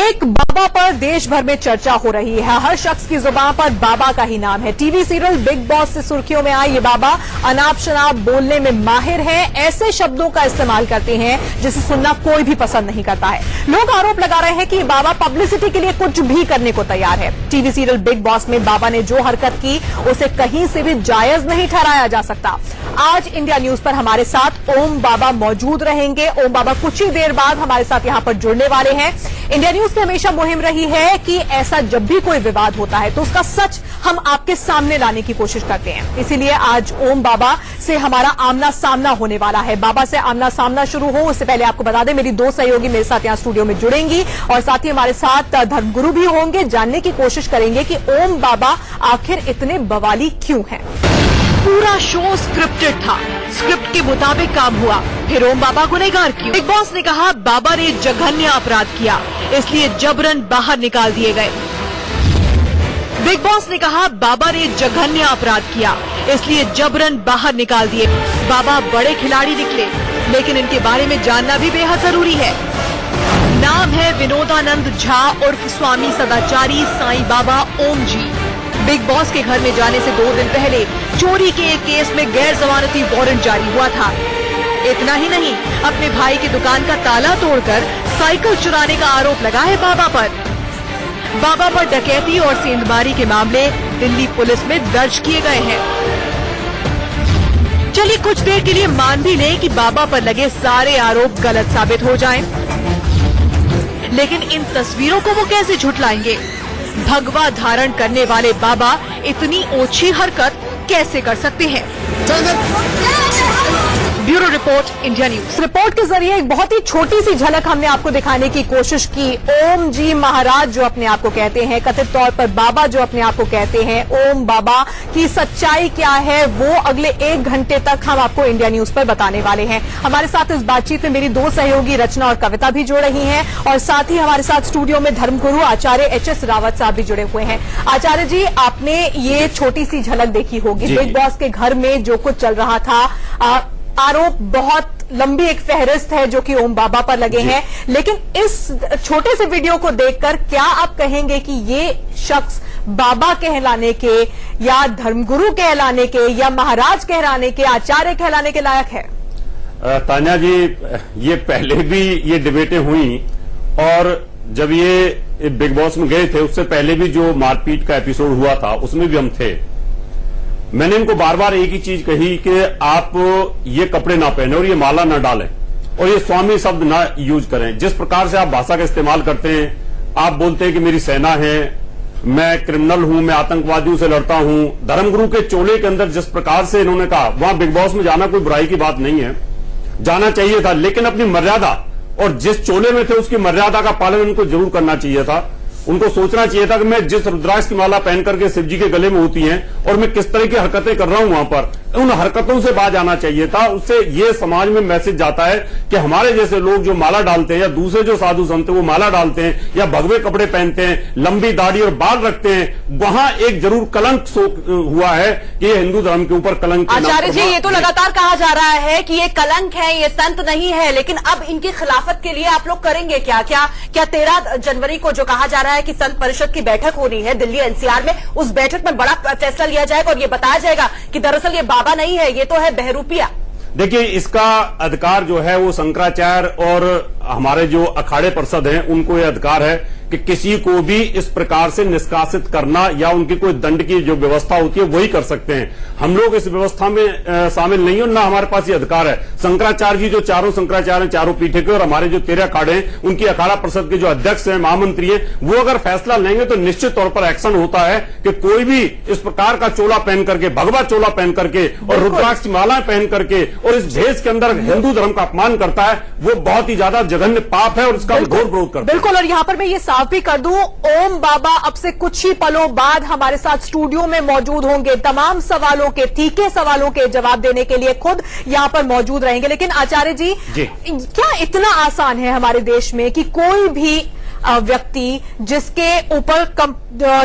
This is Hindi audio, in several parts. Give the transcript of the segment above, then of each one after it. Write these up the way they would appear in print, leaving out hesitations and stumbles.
एक बाबा पर देश भर में चर्चा हो रही है। हर शख्स की जुबान पर बाबा का ही नाम है। टीवी सीरियल बिग बॉस से सुर्खियों में आए ये बाबा अनाप शनाप बोलने में माहिर हैं। ऐसे शब्दों का इस्तेमाल करते हैं जिसे सुनना कोई भी पसंद नहीं करता है। लोग आरोप लगा रहे हैं कि ये बाबा पब्लिसिटी के लिए कुछ भी करने को तैयार है। टीवी सीरियल बिग बॉस में बाबा ने जो हरकत की उसे कहीं से भी जायज नहीं ठहराया जा सकता। आज इंडिया न्यूज पर हमारे साथ ओम बाबा मौजूद रहेंगे। ओम बाबा कुछ ही देर बाद हमारे साथ यहां पर जुड़ने वाले हैं। इंडिया न्यूज की हमेशा मुहिम रही है कि ऐसा जब भी कोई विवाद होता है तो उसका सच हम आपके सामने लाने की कोशिश करते हैं। इसीलिए आज ओम बाबा से हमारा आमना सामना होने वाला है। बाबा से आमना सामना शुरू हो उससे पहले आपको बता दें, मेरी दो सहयोगी मेरे साथ यहां स्टूडियो में जुड़ेंगी और साथ ही हमारे साथ धर्मगुरु भी होंगे। जानने की कोशिश करेंगे कि ओम बाबा आखिर इतने बवाली क्यों हैं। पूरा शो स्क्रिप्टेड था, स्क्रिप्ट के मुताबिक काम हुआ, फिर ओम बाबा गुनहगार क्यों? बिग बॉस ने कहा बाबा ने जघन्य अपराध किया, इसलिए जबरन बाहर निकाल दिए गए। बिग बॉस ने कहा बाबा ने जघन्य अपराध किया, इसलिए जबरन बाहर निकाल दिए। बाबा बड़े खिलाड़ी निकले, लेकिन इनके बारे में जानना भी बेहद जरूरी है। नाम है विनोदानंद झा उर्फ स्वामी सदाचारी साईं बाबा ओम जी। बिग बॉस के घर में जाने से 2 दिन पहले चोरी के एक केस में गैर जमानती वारंट जारी हुआ था। इतना ही नहीं, अपने भाई की दुकान का ताला तोड़कर साइकिल चुराने का आरोप लगा है बाबा पर। बाबा पर डकैती और सेंधमारी के मामले दिल्ली पुलिस में दर्ज किए गए हैं। चलिए कुछ देर के लिए मान भी लें कि बाबा पर लगे सारे आरोप गलत साबित हो जाएं, लेकिन इन तस्वीरों को वो कैसे झुठलाएंगे? भगवा धारण करने वाले बाबा इतनी ओछी हरकत कैसे कर सकते हैं? Bureau report, India news. Report के जरिए एक बहुत ही छोटी सी झलक हमने आपको दिखाने की कोशिश की। ओम जी महाराज जो अपने आप को कहते हैं, कथित तौर पर बाबा जो अपने आप को कहते हैं, ओम बाबा की सच्चाई क्या है वो अगले 1 घंटे तक हम आपको इंडिया न्यूज पर बताने वाले हैं। हमारे साथ इस बातचीत में मेरी 2 सहयोगी रचना और कविता भी जुड़ रही हैं और साथ ही हमारे साथ स्टूडियो में धर्मगुरु आचार्य एच.एस. रावत साहब भी जुड़े हुए हैं। आचार्य जी, आपने ये छोटी सी झलक देखी होगी बिग बॉस के घर में जो कुछ चल रहा था। आरोप बहुत लंबी एक फहरिस्त है जो कि ओम बाबा पर लगे हैं, लेकिन इस छोटे से वीडियो को देखकर क्या आप कहेंगे कि ये शख्स बाबा कहलाने के या धर्मगुरु कहलाने के या महाराज कहलाने के, आचार्य कहलाने के लायक है? तान्या जी, ये पहले भी ये डिबेटें हुई और जब ये बिग बॉस में गए थे उससे पहले भी जो मारपीट का एपिसोड हुआ था उसमें भी हम थे। मैंने इनको बार बार एक ही चीज कही कि आप ये कपड़े ना पहने और ये माला ना डालें और ये स्वामी शब्द ना यूज करें। जिस प्रकार से आप भाषा का इस्तेमाल करते हैं, आप बोलते हैं कि मेरी सेना है, मैं क्रिमिनल हूं, मैं आतंकवादियों से लड़ता हूं। धर्मगुरु के चोले के अंदर जिस प्रकार से इन्होंने कहा, वहां बिग बॉस में जाना कोई बुराई की बात नहीं है, जाना चाहिए था, लेकिन अपनी मर्यादा और जिस चोले में थे उसकी मर्यादा का पालन उनको जरूर करना चाहिए था। उनको सोचना चाहिए था कि मैं जिस रुद्राक्ष की माला पहन करके शिव जी के गले में होती हैं और मैं किस तरह की हरकतें कर रहा हूं वहां पर, उन हरकतों से बाज आना चाहिए था। उससे ये समाज में मैसेज जाता है कि हमारे जैसे लोग जो माला डालते हैं या दूसरे जो साधु संत वो माला डालते हैं या भगवे कपड़े पहनते हैं, लंबी दाढ़ी और बाल रखते हैं, वहां एक जरूर कलंक हुआ है कि ये हिंदू धर्म के ऊपर कलंक। आचार्य जी, ये तो लगातार कहा जा रहा है कि ये कलंक है, ये संत नहीं है, लेकिन अब इनकी खिलाफत के लिए आप लोग करेंगे क्या? क्या 13 जनवरी को जो कहा जा रहा है कि संत परिषद की बैठक हो रही है दिल्ली एनसीआर में, उस बैठक में बड़ा फैसला लिया जाएगा और ये बताया जाएगा कि दरअसल ये बाबा नहीं है, ये तो है बहरूपिया? देखिए, इसका अधिकार जो है वो शंकराचार्य और हमारे जो अखाड़े परिषद हैं उनको ये अधिकार है कि किसी को भी इस प्रकार से निष्कासित करना या उनकी कोई दंड की जो व्यवस्था होती है वही कर सकते हैं। हम लोग इस व्यवस्था में शामिल नहीं हो, ना हमारे पास ये अधिकार है। शंकराचार्य जी जो चारों शंकराचार्य हैं, चारों पीठे के, और हमारे जो 13 अखाड़े हैं उनकी अखाड़ा परिषद के जो अध्यक्ष हैं, महामंत्री हैं, वो अगर फैसला लेंगे तो निश्चित तौर पर एक्शन होता है कि कोई भी इस प्रकार का चोला पहन करके, भगवा चोला पहन करके और रुद्राक्ष की मालाएं पहन करके और इस भेष के अंदर हिंदू धर्म का अपमान करता है, वो बहुत ही ज्यादा जघन्य पाप है और इसका घोर विरोध करता है। बिल्कुल, और यहां पर मैं ये साफ भी कर दूं, ओम बाबा अब से कुछ ही पलों बाद हमारे साथ स्टूडियो में मौजूद होंगे। तमाम सवालों के, तीखे सवालों के जवाब देने के लिए खुद यहां पर मौजूद रहेंगे। लेकिन आचार्य जी, क्या इतना आसान है हमारे देश में कि कोई भी व्यक्ति जिसके ऊपर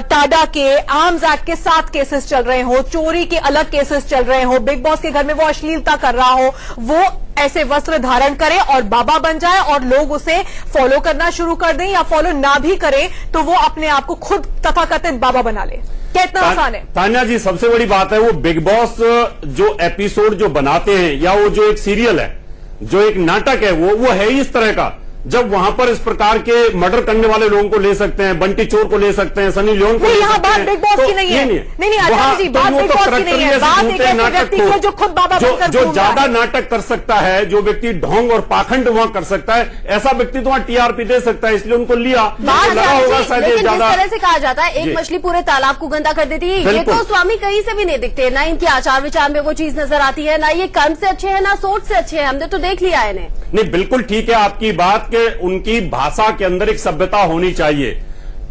टाडा के आर्म्स एक्ट के 7 केसेस चल रहे हो, चोरी के अलग केसेस चल रहे हो, बिग बॉस के घर में वो अश्लीलता कर रहा हो, वो ऐसे वस्त्र धारण करे और बाबा बन जाए और लोग उसे फॉलो करना शुरू कर दें, या फॉलो ना भी करें तो वो अपने आप को खुद तथाकथित बाबा बना ले? क्या इतना आसान है? तान्या जी, सबसे बड़ी बात है वो बिग बॉस जो एपिसोड जो बनाते हैं, या वो जो एक सीरियल है, जो एक नाटक है, वो है ही इस तरह का। जब वहां पर इस प्रकार के मर्डर करने वाले लोगों को ले सकते हैं, बंटी चोर को ले सकते हैं, सनी लियोन को ले सकते हैं। बात बिग बॉस की नहीं है। नहीं आचार्य जी, बात बिग बॉस की नहीं है। बात एक ऐसे व्यक्ति की है जो खुद बाबा बनकर जो ज्यादा नाटक कर सकता है, जो व्यक्ति ढोंग और पाखंड वहां कर सकता है, ऐसा व्यक्ति तो वहां टीआरपी दे सकता है, इसलिए उनको लिया। लगा होगा शायद जिस तरह से कहा जाता है एक मछली पूरे तालाब को गंदा कर देती है, ये तो स्वामी कहीं से भी नहीं दिखते, ना इनके आचार विचार में वो चीज नजर आती है, ना ये कर्म से अच्छे हैं, ना सोच से अच्छे हैं। हमने तो देख लिया है इन्हें। नहीं, बिल्कुल ठीक है आपकी बात कि उनकी भाषा के अंदर एक सभ्यता होनी चाहिए,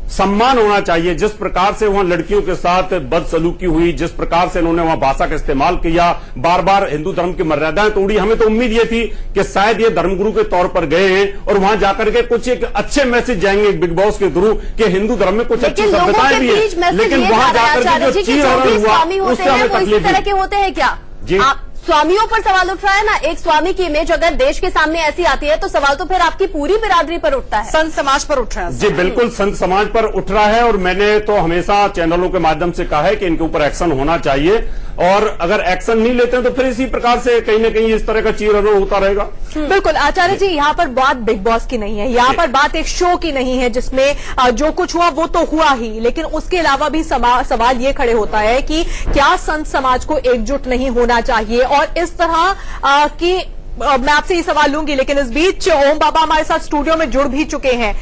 सम्मान होना चाहिए। जिस प्रकार से वहां लड़कियों के साथ बदसलूकी हुई, जिस प्रकार से उन्होंने वहां भाषा का इस्तेमाल किया, बार बार हिंदू धर्म की मर्यादाएं तोड़ी, हमें तो उम्मीद ये थी कि शायद ये धर्मगुरु के तौर पर गए हैं और वहां जाकर के कुछ एक अच्छे मैसेज जाएंगे बिग बॉस के थ्रू कि हिंदू धर्म में कुछ अच्छी सभ्यताएं भी है, लेकिन वहां जाकर के जो चीज हुआ उससे हमें तकलीफ तरह के होते हैं क्या जी? स्वामियों पर सवाल उठ रहा है ना। एक स्वामी की इमेज अगर देश के सामने ऐसी आती है तो सवाल तो फिर आपकी पूरी बिरादरी पर उठता है, संत समाज पर उठ रहा है। जी बिल्कुल, संत समाज पर उठ रहा है और मैंने तो हमेशा चैनलों के माध्यम से कहा है कि इनके ऊपर एक्शन होना चाहिए, और अगर एक्शन नहीं लेते हैं तो फिर इसी प्रकार से कहीं न कहीं इस तरह का चीरहरण होता रहेगा। बिल्कुल आचार्य जी, यहाँ पर बात बिग बॉस की नहीं है, यहाँ पर बात एक शो की नहीं है जिसमें जो कुछ हुआ वो तो हुआ ही, लेकिन उसके अलावा भी सवाल ये खड़े होता है कि क्या संत समाज को एकजुट नहीं होना चाहिए? और इस तरह की मैं आपसे ये सवाल लूंगी, लेकिन इस बीच ओम बाबा हमारे साथ स्टूडियो में जुड़ भी चुके हैं।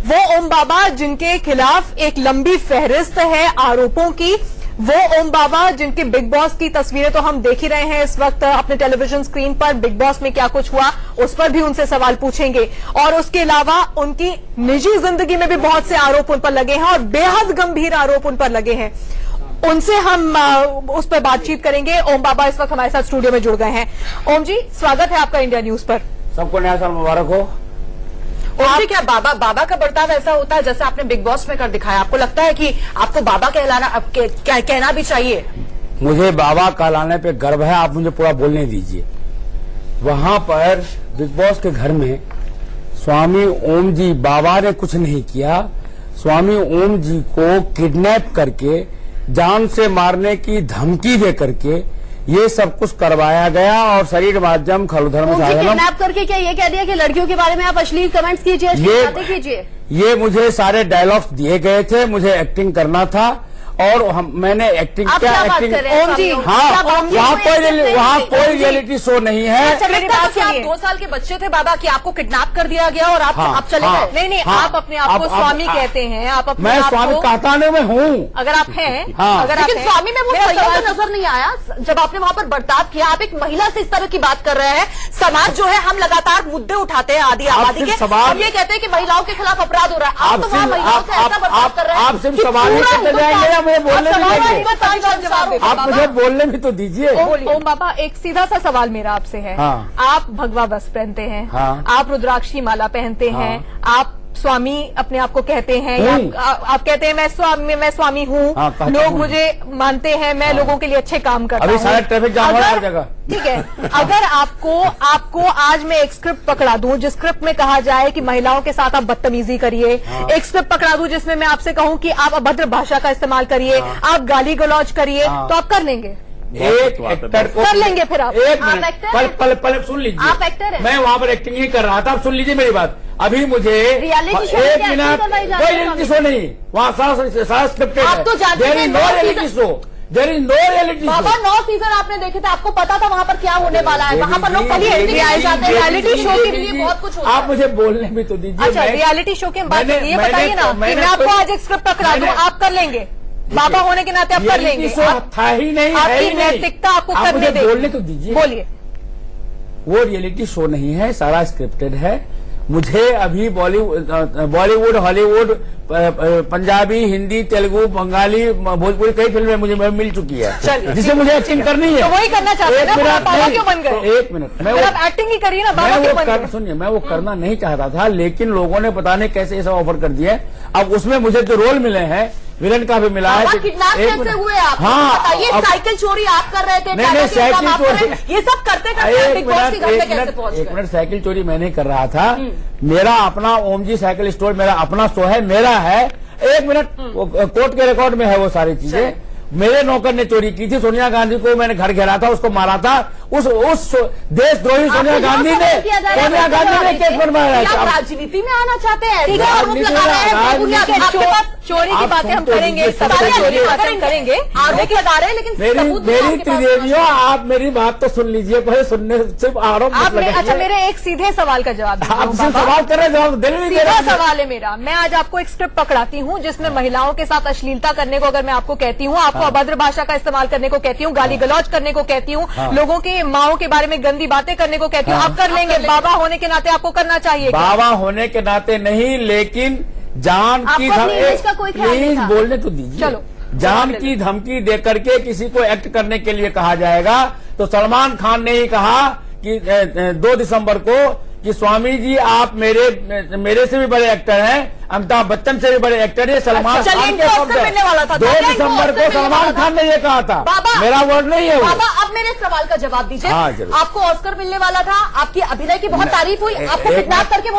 वो ओम बाबा जिनके खिलाफ एक लंबी फहरिस्त है आरोपों की, वो ओम बाबा जिनके बिग बॉस की तस्वीरें तो हम देख ही रहे हैं इस वक्त अपने टेलीविजन स्क्रीन पर, बिग बॉस में क्या कुछ हुआ उस पर भी उनसे सवाल पूछेंगे, और उसके अलावा उनकी निजी जिंदगी में भी बहुत से आरोप उन पर लगे हैं और बेहद गंभीर आरोप उन पर लगे हैं। उनसे हम उस पर बातचीत करेंगे। ओम बाबा इस वक्त हमारे साथ स्टूडियो में जुड़ गए हैं। ओम जी, स्वागत है आपका इंडिया न्यूज पर। सबको नया साल मुबारक हो। ओम जी, क्या बाबा का बर्ताव ऐसा होता है जैसा आपने बिग बॉस में कर दिखाया? आपको लगता है कि आपको बाबा कहना भी चाहिए? मुझे बाबा कहलाने पे गर्व है, आप मुझे पूरा बोलने दीजिए। वहां पर बिग बॉस के घर में स्वामी ओम जी, बाबा ने कुछ नहीं किया, स्वामी ओम जी को किडनैप करके जान से मारने की धमकी दे करके ये सब कुछ करवाया गया, और शरीर माध्यम खलुधर्म किडनैप करके क्या ये कह दिया कि लड़कियों के बारे में आप अश्लील कमेंट्स कीजिए, ये मुझे सारे डायलॉग्स दिए गए थे, मुझे एक्टिंग करना था और मैंने एक्टिंग क्या एक्टिंग ओम जी, हाँ, वहाँ कोई रियलिटी शो नहीं है। आप 2 साल के बच्चे थे बाबा कि आपको किडनैप कर दिया गया और आप चले गए? नहीं, आप अपने आप को स्वामी कहते हैं, आप अपने मैं स्वामी कहता नहीं, मैं हूँ। अगर आप हैं, लेकिन स्वामी में वो सही नजर नहीं आया जब आपने वहाँ पर बर्ताव किया। आप एक महिला से इस तरह की बात कर रहे हैं। समाज जो है, हम लगातार मुद्दे उठाते हैं आदि आबादी के, हम ये कहते हैं कि महिलाओं के खिलाफ अपराध हो रहा है, आप तो वहाँ महिलाओं से ऐसा बर्ताव कर रहे हैं। आप सिर्फ सवाल ही करते जाएंगे, मुझे बोलने भी देंगे, आप मुझे बोलने भी तो दीजिए। ओम बाबा, एक सीधा सा सवाल मेरा आपसे है। आप भगवा वस्त्र पहनते हैं, आप रुद्राक्षी माला पहनते हैं, आप स्वामी अपने आप को कहते हैं, आप कहते हैं मैं स्वामी हूँ, लोग मुझे मानते हैं, मैं लोगों के लिए अच्छे काम करता हूँ। अभी सारा ट्रैफिक जाम हो रहा है हर जगह। ठीक है, अगर आपको आज मैं एक स्क्रिप्ट पकड़ा दूं जिस स्क्रिप्ट में कहा जाए कि महिलाओं के साथ आप बदतमीजी करिए, एक स्क्रिप्ट पकड़ा दूं जिसमें मैं आपसे कहूं कि आप अभद्र भाषा का इस्तेमाल करिए, आप गाली गलौज करिए, तो आप कर लेंगे? एक एक्टर को कर लेंगे फिर आप पल सुन लीजिए, आप एक्टर हैं। मैं वहाँ पर एक्टिंग ही कर रहा था, आप सुन लीजिए मेरी बात। अभी मुझे रियलिटी शो एक मिनट, कोई रियलिटी शो नहीं, वहाँ सारा स्क्रिप्टेड है। तो जानते हैं no reality show, there is no reality बाबा। 9 सीजन आपने देखे थे, आपको पता था वहाँ पर क्या होने वाला है। वहाँ पर लोग पहले एडिटिंग आए जाते हैं, रियलिटी शो के लिए बहुत कुछ होता है। आप मुझे बोलने भी तो दीजिए। अच्छा, रियलिटी शो के बात ये बताइए ना, मैं आपको आज एक स्क्रिप्ट पकड़ा दूं, आप कर लेंगे? बाबा होने के नाते आप कर लेंगे? था ही नहीं, आपकी नैतिकता आपको करने देगी। बोलने तो दीजिए, बोलिए। वो रियलिटी शो नहीं है, सारा स्क्रिप्टेड है। मुझे अभी बॉलीवुड, हॉलीवुड पंजाबी, हिंदी, तेलुगु, बंगाली, भोजपुरी कई फिल्में मुझे मिल चुकी है जिसे मुझे एक्टिंग करनी है। तो वही करना चाहते हैं ना, बाबा क्यों बन गए? एक मिनट, मैं आप एक्टिंग ही करिए ना, बाबा क्यों बन गए? सुनिए, मैं वो करना नहीं चाहता था, लेकिन लोगों ने पता नहीं कैसे ये सब ऑफर कर दिए। अब उसमें मुझे जो रोल मिले हैं, विलन का भी मिला है। किडनैप कैसे हुए आप? हाँ, ये साइकिल चोरी आप कर रहे थे? नहीं, साइकिल चोरी ये सब करते करते बिग बॉस के घर में कैसे पहुंच गए? एक मिनट, साइकिल चोरी मैं नहीं कर रहा था। मेरा अपना ओम जी साइकिल स्टोर, मेरा अपना शो है, मेरा है। एक मिनट, कोर्ट के रिकॉर्ड में है वो सारी चीजें। मेरे नौकर ने चोरी की थी, सोनिया गांधी को मैंने घर घेरा था, उसको मारा था। उस देशद्रोही सोनिया गांधी ने केस बनवाया। आप राजनीति में आना चाहते हैं? चोरी की बातें हम करेंगे, करेंगे आरोप लगा रहे हैं, लेकिन मेरी त्रिदेवियों, आप मेरी बात तो सुन लीजिए, पहले सुनने सिर्फ आरोप। अच्छा, मेरे एक सीधे सवाल का जवाब दीजिए। आप सवाल कर रहे, जवाब देने नहीं दे रहे। सीधा सवाल है मेरा। मैं आज आपको एक स्क्रिप्ट पकड़ाती हूँ जिसमें महिलाओं के साथ अश्लीलता करने को अगर मैं आपको कहती हूँ, आपको अभद्र भाषा का इस्तेमाल करने को कहती हूँ, गाली गलौज करने को कहती हूँ, लोगों की माओं के बारे में गंदी बातें करने को कहती हूँ, आप कर लेंगे? बाबा होने के नाते आपको करना चाहिए। बाबा होने के नाते नहीं, लेकिन जान की प्लीज बोलने तो दीजिए। चलो, जान की धमकी दे करके किसी को एक्ट करने के लिए कहा जाएगा, तो सलमान खान ने ही कहा कि 2 दिसंबर को कि स्वामी जी आप मेरे से भी बड़े एक्टर हैं, अमिताभ बच्चन से भी बड़े एक्टर है, सलमान खान के शब्द। 2 दिसंबर को सलमान खान ने ये कहा था, मेरा वर्ड नहीं है वो। बाबा, अब मेरे सवाल का जवाब दीजिए। आपको ऑस्कर मिलने वाला था, आपकी अभिनय की बहुत तारीफ हुई, आपको किडनैप करके वो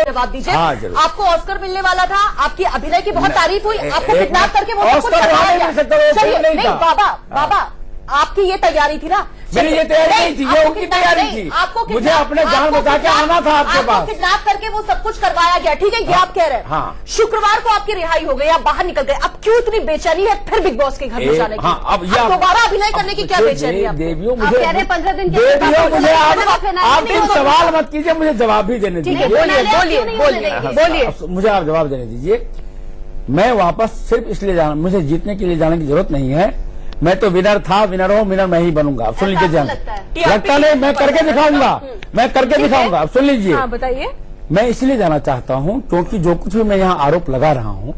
जवाब दीजिए। आपको ऑस्कर मिलने वाला था, आपकी अभिनय की बहुत तारीफ हुई, आपको किडनैप करके वो नहीं। बाबा, आपकी ये तैयारी थी ना? मेरी ये तैयारी नहीं थी, ये उनकी तैयारी थी। मुझे अपने जान बचा के आना था आपके पास। किडनैप करके वो सब कुछ करवाया गया, ठीक है, ये आप कह रहे हैं। हाँ। शुक्रवार को आपकी रिहाई हो गई, आप बाहर निकल गए। अब क्यों इतनी बेचैनी है फिर बिग बॉस के घर में जाने की? अब दोबारा अभिनय करने की क्या बेचैनी है? देवियों, मुझे कह रहे 15 दिन मुझे आप सवाल मत कीजिए, मुझे जवाब भी देने दीजिए। बोलिए, मुझे आप जवाब देने दीजिए। मैं वापस सिर्फ इसलिए जाना, मुझे जीतने के लिए जाने की जरूरत नहीं है। मैं तो विनर था, विनर हूँ, विनर मैं ही बनूंगा। अब सुन लीजिए, जान लगता नहीं, मैं करके दिखाऊंगा, मैं करके दिखाऊंगा। अब सुन लीजिए, बताइए। मैं इसलिए जाना चाहता हूँ क्योंकि जो कुछ भी मैं यहाँ आरोप लगा रहा हूँ,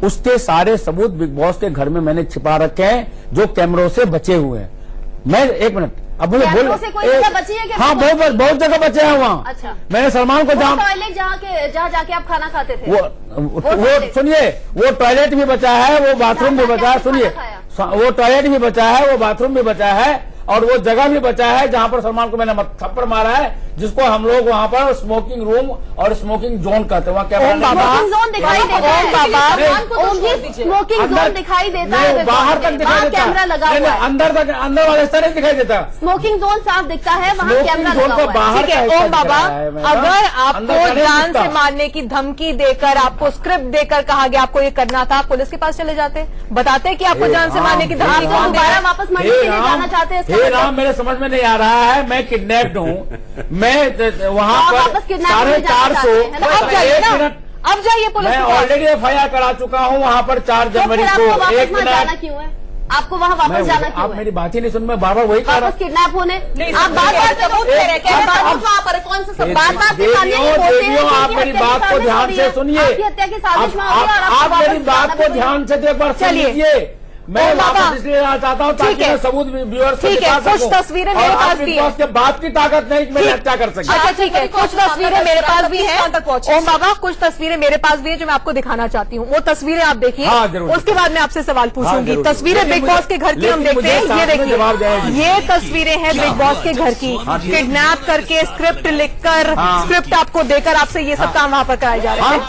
उसके सारे सबूत बिग बॉस के घर में मैंने छिपा रखे हैं, जो कैमरों से बचे हुए हैं। मैं एक मिनट, अब मुझे बोल, हाँ बहुत जगह बचे हैं वहाँ। अच्छा। मैंने सलमान को जहाँ जाके आप खाना खाते थे, वो सुनिए, वो टॉयलेट भी बचा है, वो बाथरूम भी बचा है। सुनिए, वो टॉयलेट भी बचा है, वो बाथरूम भी बचा है, और वो जगह भी बचा है जहाँ पर सलमान को मैंने थप्पड़ मारा है, जिसको हम लोग वहाँ पर स्मोकिंग रूम और स्मोकिंग जोन कहते हैं। वहाँ क्या स्मोकिंग जोन दिखाई देता है, स्मोकिंग जोन दिखाई देता है, बाहर तक दिखाई देता कैमरा लगा हुआ है, अंदर तक, अंदर वाले हिस्सा नहीं दिखाई देता। स्मोकिंग जोन साफ दिखता है, वहाँ कैमरा लगा हुआ है। बाहर ओम बाबा, अगर आपको जान से मारने की धमकी देकर, आपको स्क्रिप्ट देकर कहा गया आपको ये करना था, पुलिस के पास चले जाते, बताते कि आपको जान से मारने की धमकी, दोबारा वापस मंडी के लिए जाना चाहते हैं? राम, मेरे समझ में नहीं आ रहा है, मैं किडनैप्ड हूँ, मैं वहाँ पर 450। अब जाइए पुलिस। मैं ऑलरेडी FIR करा चुका हूँ वहाँ पर 4 जनवरी को। एक मिनट, क्यों है आपको वहाँ वापस जाना? क्यों आप मेरी बात ही नहीं सुन, मैं बार बार वही कह रहा हूँ। किडनैप होने आप बार-बार सबूत दे रहे हैं, वहाँ पर कौन सा सब बात देवियों, आप मेरी बात को ध्यान से सुनिए, आप मेरी बात को ध्यान से एक बार सुन लीजिए। मैं वापस इसलिए चाहता हूँ ताकि मैं सबूत व्यूअर्स को दिखा सकूं। कुछ तस्वीरें मेरे पास भी हैं। के बाप की ताकत नहीं कि मेरी हत्या कर सके। अच्छा ठीक है, कुछ तस्वीरें मेरे पास भी हैं। ओम बाबा, कुछ तस्वीरें मेरे पास भी हैं जो मैं आपको दिखाना चाहती हूँ। वो तस्वीरें आप देखिए, उसके बाद मैं आपसे सवाल पूछूंगी। तस्वीरें बिग बॉस के घर की हम देखते हैं, ये देखिए, ये तस्वीरें हैं बिग बॉस के घर की। किडनैप करके, स्क्रिप्ट लिखकर, स्क्रिप्ट आपको देकर आपसे ये सब काम वहाँ पर कराए जा रहे हैं।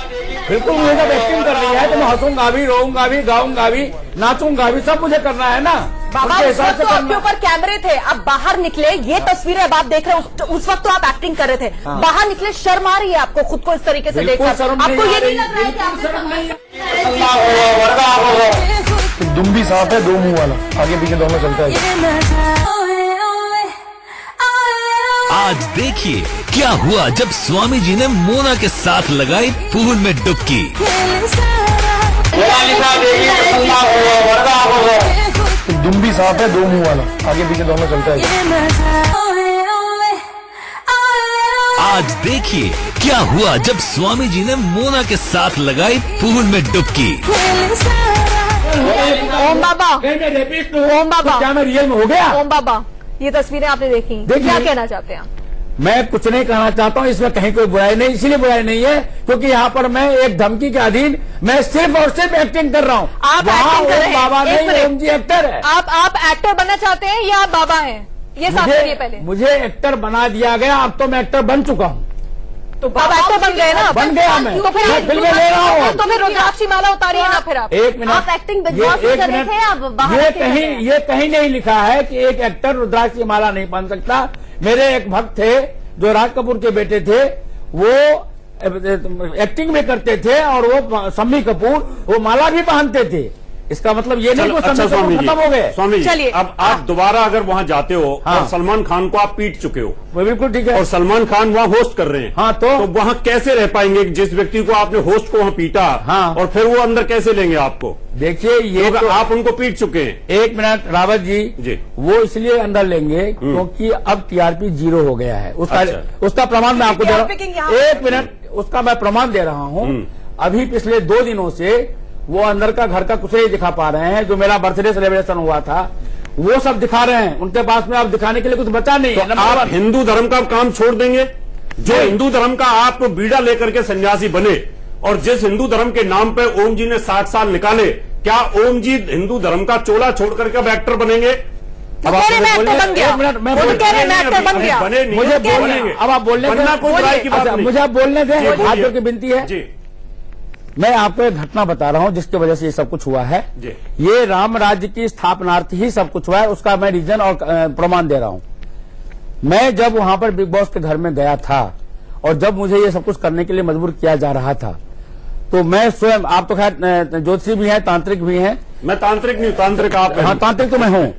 बिल्कुल, मुझे जब एक्टिंग करनी है तो मैं हंसूंगा भी, रोऊंगा भी, गाऊंगा भी, नाचूंगा भी, सब मुझे करना है ना। बाबा, उस वक्त तो आपके ऊपर कैमरे थे, अब बाहर निकले, ये तस्वीरें अब आप देख रहे हैं, उस वक्त तो आप एक्टिंग कर रहे थे, बाहर निकले, शर्म आ रही है आपको खुद को इस तरीके से देखकर? आपको ये नहीं लग रहा है कि आप दुम भी साफ है, 2 मुंह वाला, आगे पीछे दोनों चलता है। आज देखिए क्या हुआ जब स्वामी जी ने मोना के साथ लगाई पूल में डुबकी। दुम भी साफ है, 2 मुंह वाला, आगे पीछे दोनों चलता है। आज देखिए क्या हुआ जब स्वामी जी ने मोना के साथ लगाई पूल में डुबकी। ओम बाबा, रेपिस्ट ओम बाबा, क्या मैं रियल में हो गया? ओम बाबा, ये तस्वीरें आपने देखी, क्या कहना चाहते हैं आप? मैं कुछ नहीं कहना चाहता हूँ, इसमें कहीं कोई बुराई नहीं, इसलिए बुराई नहीं है क्योंकि यहाँ पर मैं एक धमकी के अधीन मैं सिर्फ और सिर्फ एक्टिंग कर रहा हूँ। आप एक्टिंग कर रहे हैं? बाबा एक नहीं, मिनट। ओम जी एक्टर है। आप एक्टर बनना चाहते हैं या आप बाबा हैं? ये साफ करिए पहले। मुझे एक्टर बना दिया गया, अब तो मैं एक्टर बन चुका हूँ। तो आप एक्टर बन गए ना? बन गया मैं। तो फिर मैं फिल्में ले रहा हूँ। तो फिर रुद्राक्षी माला उतारिए ना फिर आप। एक मिनट, आप एक्टिंग बिग बॉस में कर रहे थे, आप बाहर ये कहीं नहीं लिखा है कि एक एक्टर रुद्राक्ष की माला नहीं बन सकता। मेरे एक भक्त थे जो राज कपूर के बेटे थे, वो एक्टिंग में करते थे और वो शम्मी कपूर वो माला भी पहनते थे। इसका मतलब ये नहीं कि अच्छा स्वामी जी, खत्म हो गए। स्वामी जी, चलिए, अब आप दोबारा अगर वहां जाते हो हाँ। और सलमान खान को आप पीट चुके हो, वो बिल्कुल ठीक है। और सलमान खान वहां होस्ट कर रहे हैं, हाँ, तो वहां कैसे रह पाएंगे? जिस व्यक्ति को आपने होस्ट को वहां पीटा, हाँ। और फिर वो अंदर कैसे लेंगे आपको? देखिए ये तो आप उनको पीट चुके हैं। एक मिनट रावत जी, वो इसलिए अंदर लेंगे क्योंकि अब टीआरपी 0 हो गया है। उसका प्रमाण मैं आपको दे रहा हूँ। एक मिनट, उसका मैं प्रमाण दे रहा हूँ। अभी पिछले 2 दिनों से वो अंदर का घर का कुछ नहीं दिखा पा रहे हैं। जो मेरा बर्थडे सेलिब्रेशन हुआ था वो सब दिखा रहे हैं। उनके पास में अब दिखाने के लिए कुछ बचा नहीं है। तो आप हिंदू धर्म का काम छोड़ देंगे? जो हिंदू धर्म का आप बीड़ा लेकर के सन्यासी बने, और जिस हिंदू धर्म के नाम पे ओम जी ने 60 साल निकाले, क्या ओम जी हिंदू धर्म का चोला छोड़ करके अब एक्टर बनेंगे? अब आप बने नहीं, मुझे बोलने, अब आप बोलने बनना कोई बुराई की बात नहीं। मुझे आप बोलने दें, हाथ जोड़ के विनती है जी। मैं आपको एक घटना बता रहा हूं जिसकी वजह से ये सब कुछ हुआ है। ये राम राज्य की स्थापनार्थ ही सब कुछ हुआ है, उसका मैं रीजन और प्रमाण दे रहा हूं। मैं जब वहां पर बिग बॉस के घर में गया था और जब मुझे ये सब कुछ करने के लिए मजबूर किया जा रहा था, तो मैं स्वयं, आप तो खैर ज्योतिषी भी हैं, तांत्रिक भी हैं। मैं तांत्रिक नहीं, तांत्रिक आप हैं। हाँ, तांत्रिक तो मैं हूँ।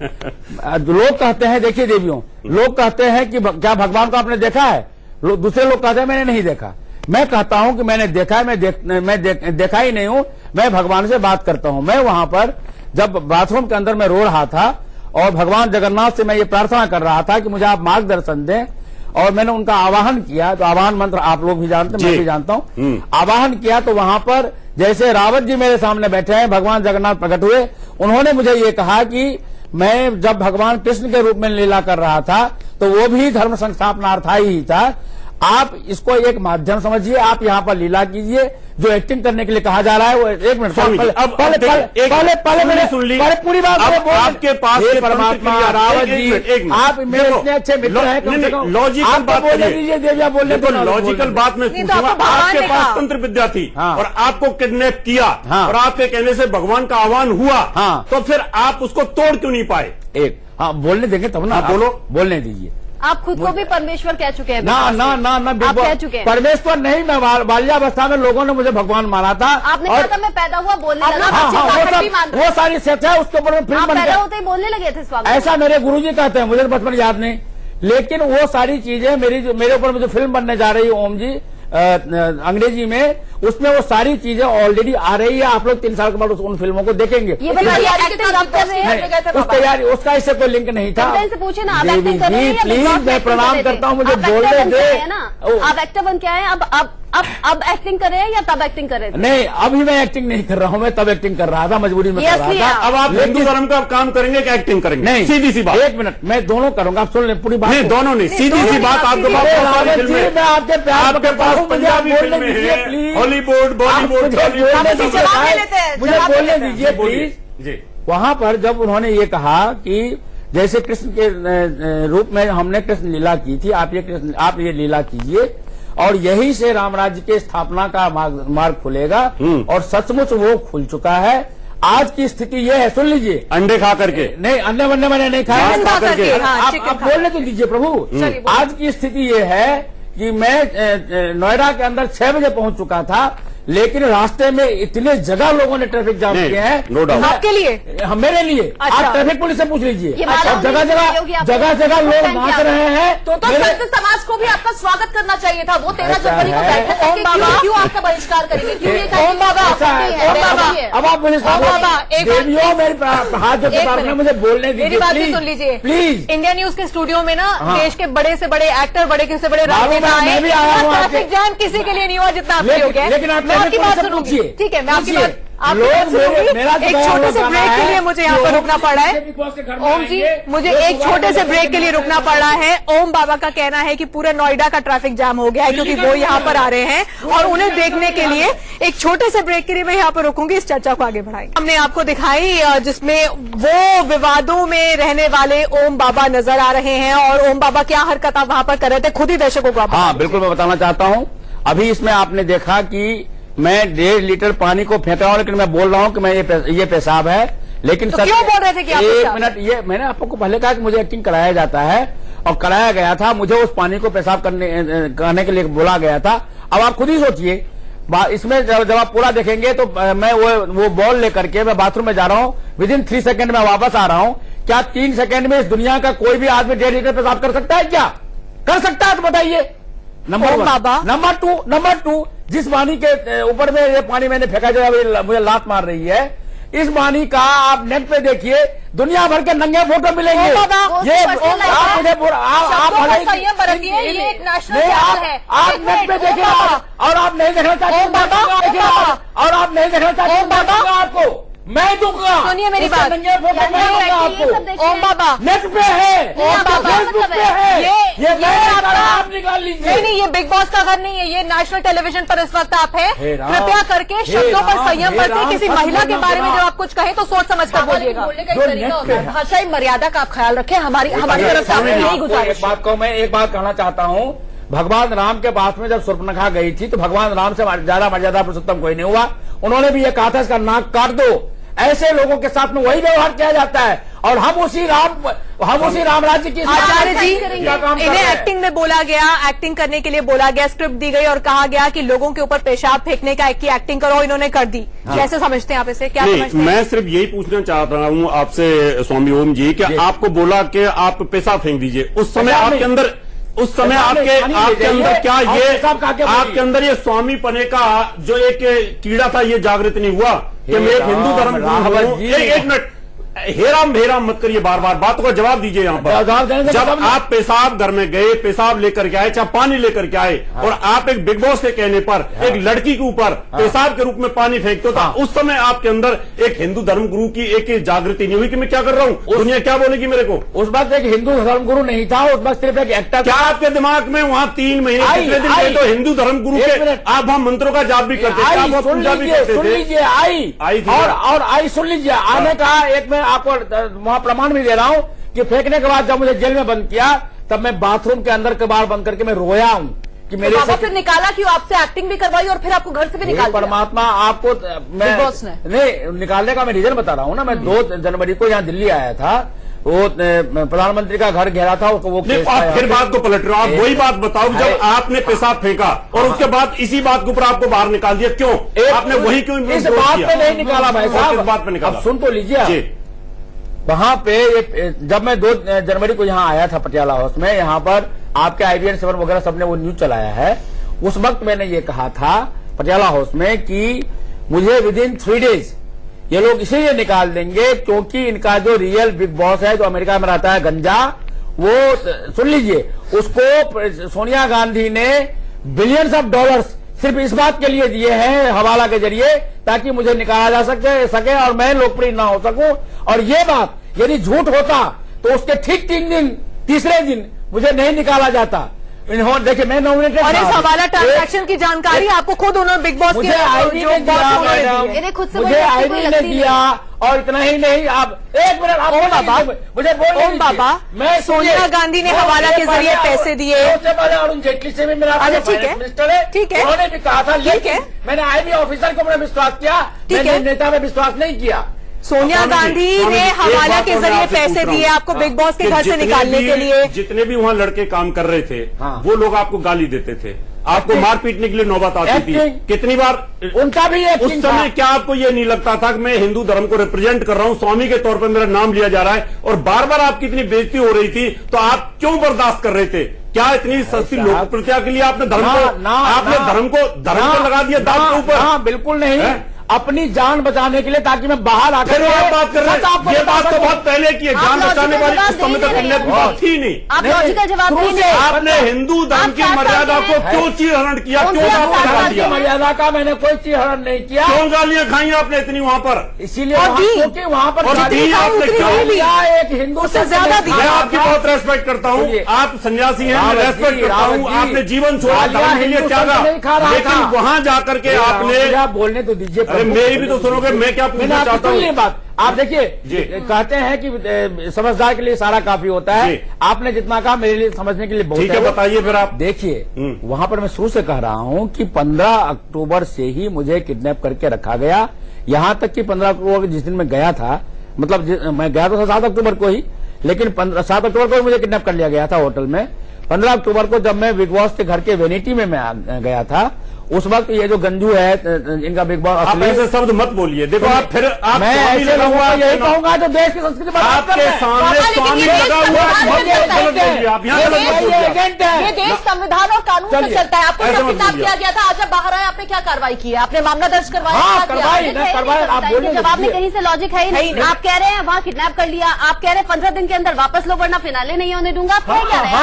लोग कहते हैं, देखिए देवियों, लोग कहते हैं कि क्या भगवान को आपने देखा है? दूसरे लोग कहते हैं मैंने नहीं देखा। मैं कहता हूं कि मैंने देखा है। मैं देखा ही नहीं हूं, मैं भगवान से बात करता हूं। मैं वहां पर जब बाथरूम के अंदर मैं रो रहा था और भगवान जगन्नाथ से मैं ये प्रार्थना कर रहा था कि मुझे आप मार्गदर्शन दें, और मैंने उनका आवाहन किया। तो आवाहन मंत्र आप लोग भी जानते हैं, मैं भी जानता हूं। आवाहन किया तो वहां पर जैसे रावत जी मेरे सामने बैठे हैं, भगवान जगन्नाथ प्रकट हुए। उन्होंने मुझे ये कहा कि मैं जब भगवान कृष्ण के रूप में लीला कर रहा था तो वो भी धर्म संस्थापनार्थ ही था। आप इसको एक माध्यम समझिए, आप यहाँ पर लीला कीजिए। जो एक्टिंग करने के लिए कहा जा रहा है वो, एक मिनट, पहले मैंने सुन ली, पूरी बात आपके पास परमात्मा रावत जी, आप मेरे इतने अच्छे मित्र हैं, कम से कम लॉजिकल बात बोलने दीजिए। देविया बोलने दो, लॉजिकल बात में पूछूंगा। आपके पास तंत्र विद्या थी और आपको किडनैप किया और आपके कहने से भगवान का आह्वान हुआ, तो फिर आप उसको तोड़ क्यों नहीं पाए? बोलने देंगे तब ना, बोलो, बोलने दीजिए। आप खुद को भी परमेश्वर कह चुके हैं। ना, आप कह चुके हैं परमेश्वर नहीं। मैं बाल्यावस्था में लोगों ने मुझे भगवान माना था। आपने कहा था मैं पैदा हुआ बोलने लगा। वो सारी सच है, उसके ऊपर फिल्म बन पैदा होते ही बोलने लगे थे स्वामी। ऐसा मेरे गुरुजी कहते हैं, मुझे बचपन याद नहीं। लेकिन वो सारी चीजें मेरे ऊपर जो फिल्म बनने जा रही है ओम जी अंग्रेजी में, उसमें वो सारी चीजें ऑलरेडी आ रही है। आप लोग 3 साल के बाद उन फिल्मों को देखेंगे। उस तैयारी, उसका इससे कोई लिंक नहीं था। पूछे ना, प्लीज मैं प्रणाम करता हूँ, मुझे बोलने दे। आप एक्टर बन के आए, अब एक्टिंग कर रहे हैं या तब एक्टिंग कर रहे थे? नहीं, अभी मैं एक्टिंग नहीं कर रहा हूँ, मैं तब एक्टिंग कर रहा था, मजबूरी में कर रहा था। अब आप हिंदू धर्म का काम करेंगे कि एक्टिंग करेंगे? नहीं, सीधी सी बात। एक मिनट, मैं दोनों करूंगा, आप सुन लें पूरी बात। नहीं, दोनों नहीं, सीधी सी बात। आपके पास मैं आपके प्यार, आपके पास पंजाबी फिल्में हैं, हॉलीवुड, बॉलीवुड, मुझे बोलने दीजिए प्लीज। वहां पर जब उन्होंने ये कहा कि जैसे कृष्ण के रूप में हमने कृष्ण लीला की थी, आप ये लीला कीजिए और यही से राम राज्य के स्थापना का मार्ग खुलेगा, और सचमुच वो खुल चुका है। आज की स्थिति ये है, सुन लीजिए। अंडे खा करके? नहीं, अंडे वंडे मैंने नहीं खाया। आप बोलने तो दीजिए प्रभु। आज की स्थिति ये है कि मैं नोएडा के अंदर 6 बजे पहुंच चुका था, लेकिन रास्ते में इतने जगह लोगों ने ट्रैफिक जाम किए हैं, नो डाउट, आपके लिए, मेरे लिए। अच्छा। आप ट्रैफिक पुलिस से पूछ लीजिए, जगह जगह लोग नाच रहे हैं। तो संत समाज को भी आपका स्वागत करना चाहिए था। वो 13 जनवरी को बैठक करके क्यों आपका बहिष्कार करेंगे? क्यों ये ओम बाबा, अब आप मुझे देवियों मेरे हाथ जो मुझे बोलने दीजिए, मेरी बात भी सुन लीजिए प्लीज। इंडिया न्यूज के स्टूडियो में ना देश के बड़े से बड़े एक्टर, बड़े से बड़े राजनेता आए, मैं भी आया हूँ। ट्रैफिक जाम किसी के लिए नहीं हुआ जितना आपके हो गया। लेकिन आप आपकी बात सुनूंगी, ठीक है, मैं आपकी बात एक छोटे से ब्रेक के लिए मुझे यहाँ पर रुकना पड़ा है। ओम जी, मुझे एक छोटे से ब्रेक के लिए रुकना पड़ा है। ओम बाबा का कहना है कि पूरे नोएडा का ट्रैफिक जाम हो गया है क्योंकि वो यहाँ पर आ रहे हैं और उन्हें देखने के लिए एक छोटे से ब्रेक के लिए मैं यहाँ पर रुकूंगी। इस चर्चा को आगे बढ़ाएंगे। हमने आपको दिखाई जिसमें वो विवादों में रहने वाले ओम बाबा नजर आ रहे हैं और ओम बाबा क्या हरकत आप वहां पर कर रहे थे, खुद ही दर्शकों को। हाँ बिल्कुल, मैं बताना चाहता हूँ। अभी इसमें आपने देखा कि मैं 1.5 लीटर पानी को फेंक रहा हूँ, लेकिन मैं बोल रहा हूँ कि मैं ये पेशाब है। लेकिन तो क्यों बोल रहे थे कि आप एक मिनट, ये मैंने आपको पहले कहा कि मुझे एक्टिंग कराया जाता है और कराया गया था। मुझे उस पानी को पेशाब करने के लिए बोला गया था। अब आप खुद ही सोचिए, इसमें जब आप पूरा देखेंगे तो मैं वो बॉल लेकर के मैं बाथरूम में जा रहा हूँ, विदिन 3 सेकंड में वापस आ रहा हूँ। क्या 3 सेकंड में इस दुनिया का कोई भी आदमी 1.5 लीटर पेशाब कर सकता है? क्या कर सकता है तो बताइए। नंबर टू, जिस पानी के ऊपर में ये पानी मैंने फेंका जो मुझे लात मार रही है, इस पानी का आप नेट पे देखिए, दुनिया भर के नंगे फोटो मिलेंगे। ये आप मुझे आप नेट पे देखिए और आप नहीं देखना चाहते और आप नहीं देखना चाहते आपको मैं दूंगा। सुनिए मेरी बात, ओम बाबा नेट पे है, फेसबुक पे है, ये आप निकाल लीजिए। नहीं, ये बिग बॉस का घर नहीं है, ये नेशनल टेलीविजन पर इस वक्त आप है। कृपया करके शब्दों पर संयम बरतें। किसी महिला के बारे में जब आप कुछ कहें तो सोच समझ कर बोलिएगा। भाषाई मर्यादा का आप ख्याल रखें। हमारी तरफ से यही गुजारिश। एक बात कहना चाहता हूँ, भगवान राम के पास में जब शूर्पणखा गई थी तो भगवान राम से ज्यादा मर्यादा पुरुषोत्तम कोई नहीं हुआ। उन्होंने भी ये कहा था इसका नाक काट दो। ऐसे लोगों के साथ में वही व्यवहार किया जाता है और हम उसी राम राज्य की। आचार्य जी, इन्हें एक्टिंग में बोला गया, एक्टिंग करने के लिए बोला गया, स्क्रिप्ट दी गई और कहा गया कि लोगों के ऊपर पेशाब फेंकने का की एक्टिंग करो, इन्होंने कर दी। कैसे समझते हैं आप इसे? क्या समझते हैं? मैं सिर्फ यही पूछना चाह रहा हूँ आपसे स्वामी ओम जी, कि आपको बोला कि आप पेशाब फेंक दीजिए, उस समय आपके अंदर आपके अंदर क्या ये आपके अंदर ये स्वामी पने का जो एक कीड़ा था ये जागृत नहीं हुआ कि मैं एक हिंदू धर्म गुरु हूं? एक मिनट, हेराम मत करिए, बार बार बातों का जवाब दीजिए। यहाँ पर जब आप पेशाब घर में गए, पेशाब लेकर के आए, चाहे पानी लेकर के आए, और आप एक बिग बॉस के कहने पर एक लड़की के ऊपर पेशाब के रूप में पानी फेंकते हो, तो उस समय आपके अंदर एक हिंदू धर्म गुरु की एक जागृति नहीं हुई कि मैं क्या कर रहा हूँ, दुनिया क्या बोलेगी मेरे को? उस वक्त एक हिंदू धर्म गुरु नहीं था, उस वक्त सिर्फ एक एक्टर। क्या आपके दिमाग में वहाँ 3 महीने कितने दिन गए तो हिंदू धर्म गुरु के आप वहाँ मंत्रों का जाप भी करते थे, पूजा भी करते थे? सुन लीजिए, आई सुन लीजिए, आने का एक मैं आपको वहां प्रमाण भी दे रहा हूं कि फेंकने के बाद जब मुझे जेल में बंद किया तब मैं बाथरूम के अंदर कबाड़ बंद करके मैं रोया हूं कि मेरे बाबा फिर निकाला क्यों? आपसे एक्टिंग भी करवाई और फिर आपको घर से भी निकाल दिया। परमात्मा आपको मैं नहीं निकालने का मैं रीजन बता रहा हूं ना। मैं 2 जनवरी को यहाँ दिल्ली आया था, वो प्रधानमंत्री का घर घेरा था, वो फिर बात को पलट रहे हो आप। वही बात बताओ, जब आपने पेशाब फेंका और उसके बाद इसी बात के ऊपर आपको बाहर निकाल दिया, क्यों आपने वही क्यों? इस बात पे नहीं निकाला भाई साहब, इस बात पे निकाला। सुन तो लीजिए, वहां पे जब मैं 2 जनवरी को यहाँ आया था पटियाला हाउस में, यहाँ पर आपके IBN 7 वगैरह सबने वो न्यूज चलाया है। उस वक्त मैंने ये कहा था पटियाला हाउस में कि मुझे विदिन 3 डेज ये लोग इसीलिए निकाल देंगे क्योंकि इनका जो रियल बिग बॉस है जो अमेरिका में रहता है गंजा, वो सुन लीजिए, उसको सोनिया गांधी ने बिलियंस ऑफ डॉलर्स सिर्फ इस बात के लिए दिए हैं हवाला के जरिए ताकि मुझे निकाला जा सके और मैं लोकप्रिय ना हो सकूं। और ये बात यदि झूठ होता तो उसके ठीक 3 दिन, तीसरे दिन मुझे नहीं निकाला जाता। इन्होंने देखिए मैं नॉमिनेटेड और इस हवाला ट्रांजैक्शन की जानकारी आपको खुद उन्होंने बिग बॉस मुझे आईडी ने दिया और इतना ही नहीं, आप एक मिनट आप मुझे ओम बाबा, मैं सोनिया गांधी ने हवाला के जरिए पैसे दिए, सबसे पहले अरुण जेटली से भी मेरा मिनिस्टर है, ठीक है, उन्होंने भी कहा था, लेकिन मैंने IB ऑफिसर को मैंने विश्वास किया, मैंने नेता में विश्वास नहीं किया। सोनिया गांधी ने हवाला के जरिए पैसे दिए आपको बिग बॉस के घर से निकालने के लिए। जितने भी वहाँ लड़के काम कर रहे थे वो लोग आपको गाली देते थे, आपको मार पीटने के लिए नौबत आती थी। कितनी बार उनका भी उस समय क्या आपको ये नहीं लगता था कि मैं हिंदू धर्म को रिप्रेजेंट कर रहा हूं, स्वामी के तौर पर मेरा नाम लिया जा रहा है और बार बार आपकी इतनी बेइज्जती हो रही थी, तो आप क्यों बर्दाश्त कर रहे थे? क्या इतनी सस्ती लोकप्रियता के लिए आपने धर्म को लगा दिया दांव के ऊपर? बिल्कुल नहीं, अपनी जान बचाने के लिए, ताकि मैं बाहर आकर बात कर रहे हैं। ये बात तो बहुत पहले की है, जान बचाने वाली उस समय तक करने की बात थी नहीं। आप लॉजिकल जवाब नहीं दे। आपने हिंदू धर्म की मर्यादा को क्यों चीरहरण किया? क्यों आपने दिया? मर्यादा का मैंने कोई चीरहरण नहीं किया। क्यों गालियां खाई आपने इतनी वहां पर? इसीलिए क्योंकि वहां पर आपने एक हिंदू से ज्यादा मैं आपकी बहुत रेस्पेक्ट करता हूँ, आप सन्यासी हैं, मैं रेस्पेक्ट करता हूँ। आपने जीवन छोड़ा, धर्म के लिए त्यागा, लेकिन वहां जाकर के आपने बोलने तो दीजिए, मेरी भी तो सुनोगे। मैं क्या पूछना चाहता हूँ, ये बात आप देखिए, कहते हैं कि समझदार के लिए सारा काफी होता है। आपने जितना कहा मेरे लिए समझने के लिए बहुत ठीक है, बताइए फिर आप। देखिए, वहां पर मैं शुरू से कह रहा हूं कि 15 अक्टूबर से ही मुझे किडनैप करके रखा गया। यहां तक कि 15 अक्टूबर जिस दिन मैं गया था, मतलब मैं गया तो 7 अक्टूबर को ही, लेकिन 7 अक्टूबर को मुझे किडनैप कर लिया गया था होटल में। 15 अक्टूबर को जब मैं बिग बॉस के घर के वेनिटी में मैं गया था, उस वक्त ये जो गंजू है इनका बिग बॉस, आप ऐसे शब्द मत बोलिए। देखो आप फिर मैं ऐसे लगा यही कहूंगा जो देश की संस्कृति आपके सामने स्वामी लगा हुआ एजेंट है। ये देश संविधान और कानून से चलता है। आपको जब किडनैप किया गया था, आज जब बाहर आए आपने क्या कार्रवाई की है? आपने मामला दर्ज करवाया? जवाब में कहीं से लॉजिक है ही नहीं। आप कह रहे हैं वहाँ किडनैप कर लिया, आप कह रहे हैं 15 दिन के अंदर वापस लो वरना फिनाले नहीं होने दूंगा। आप क्या कह रहे हैं?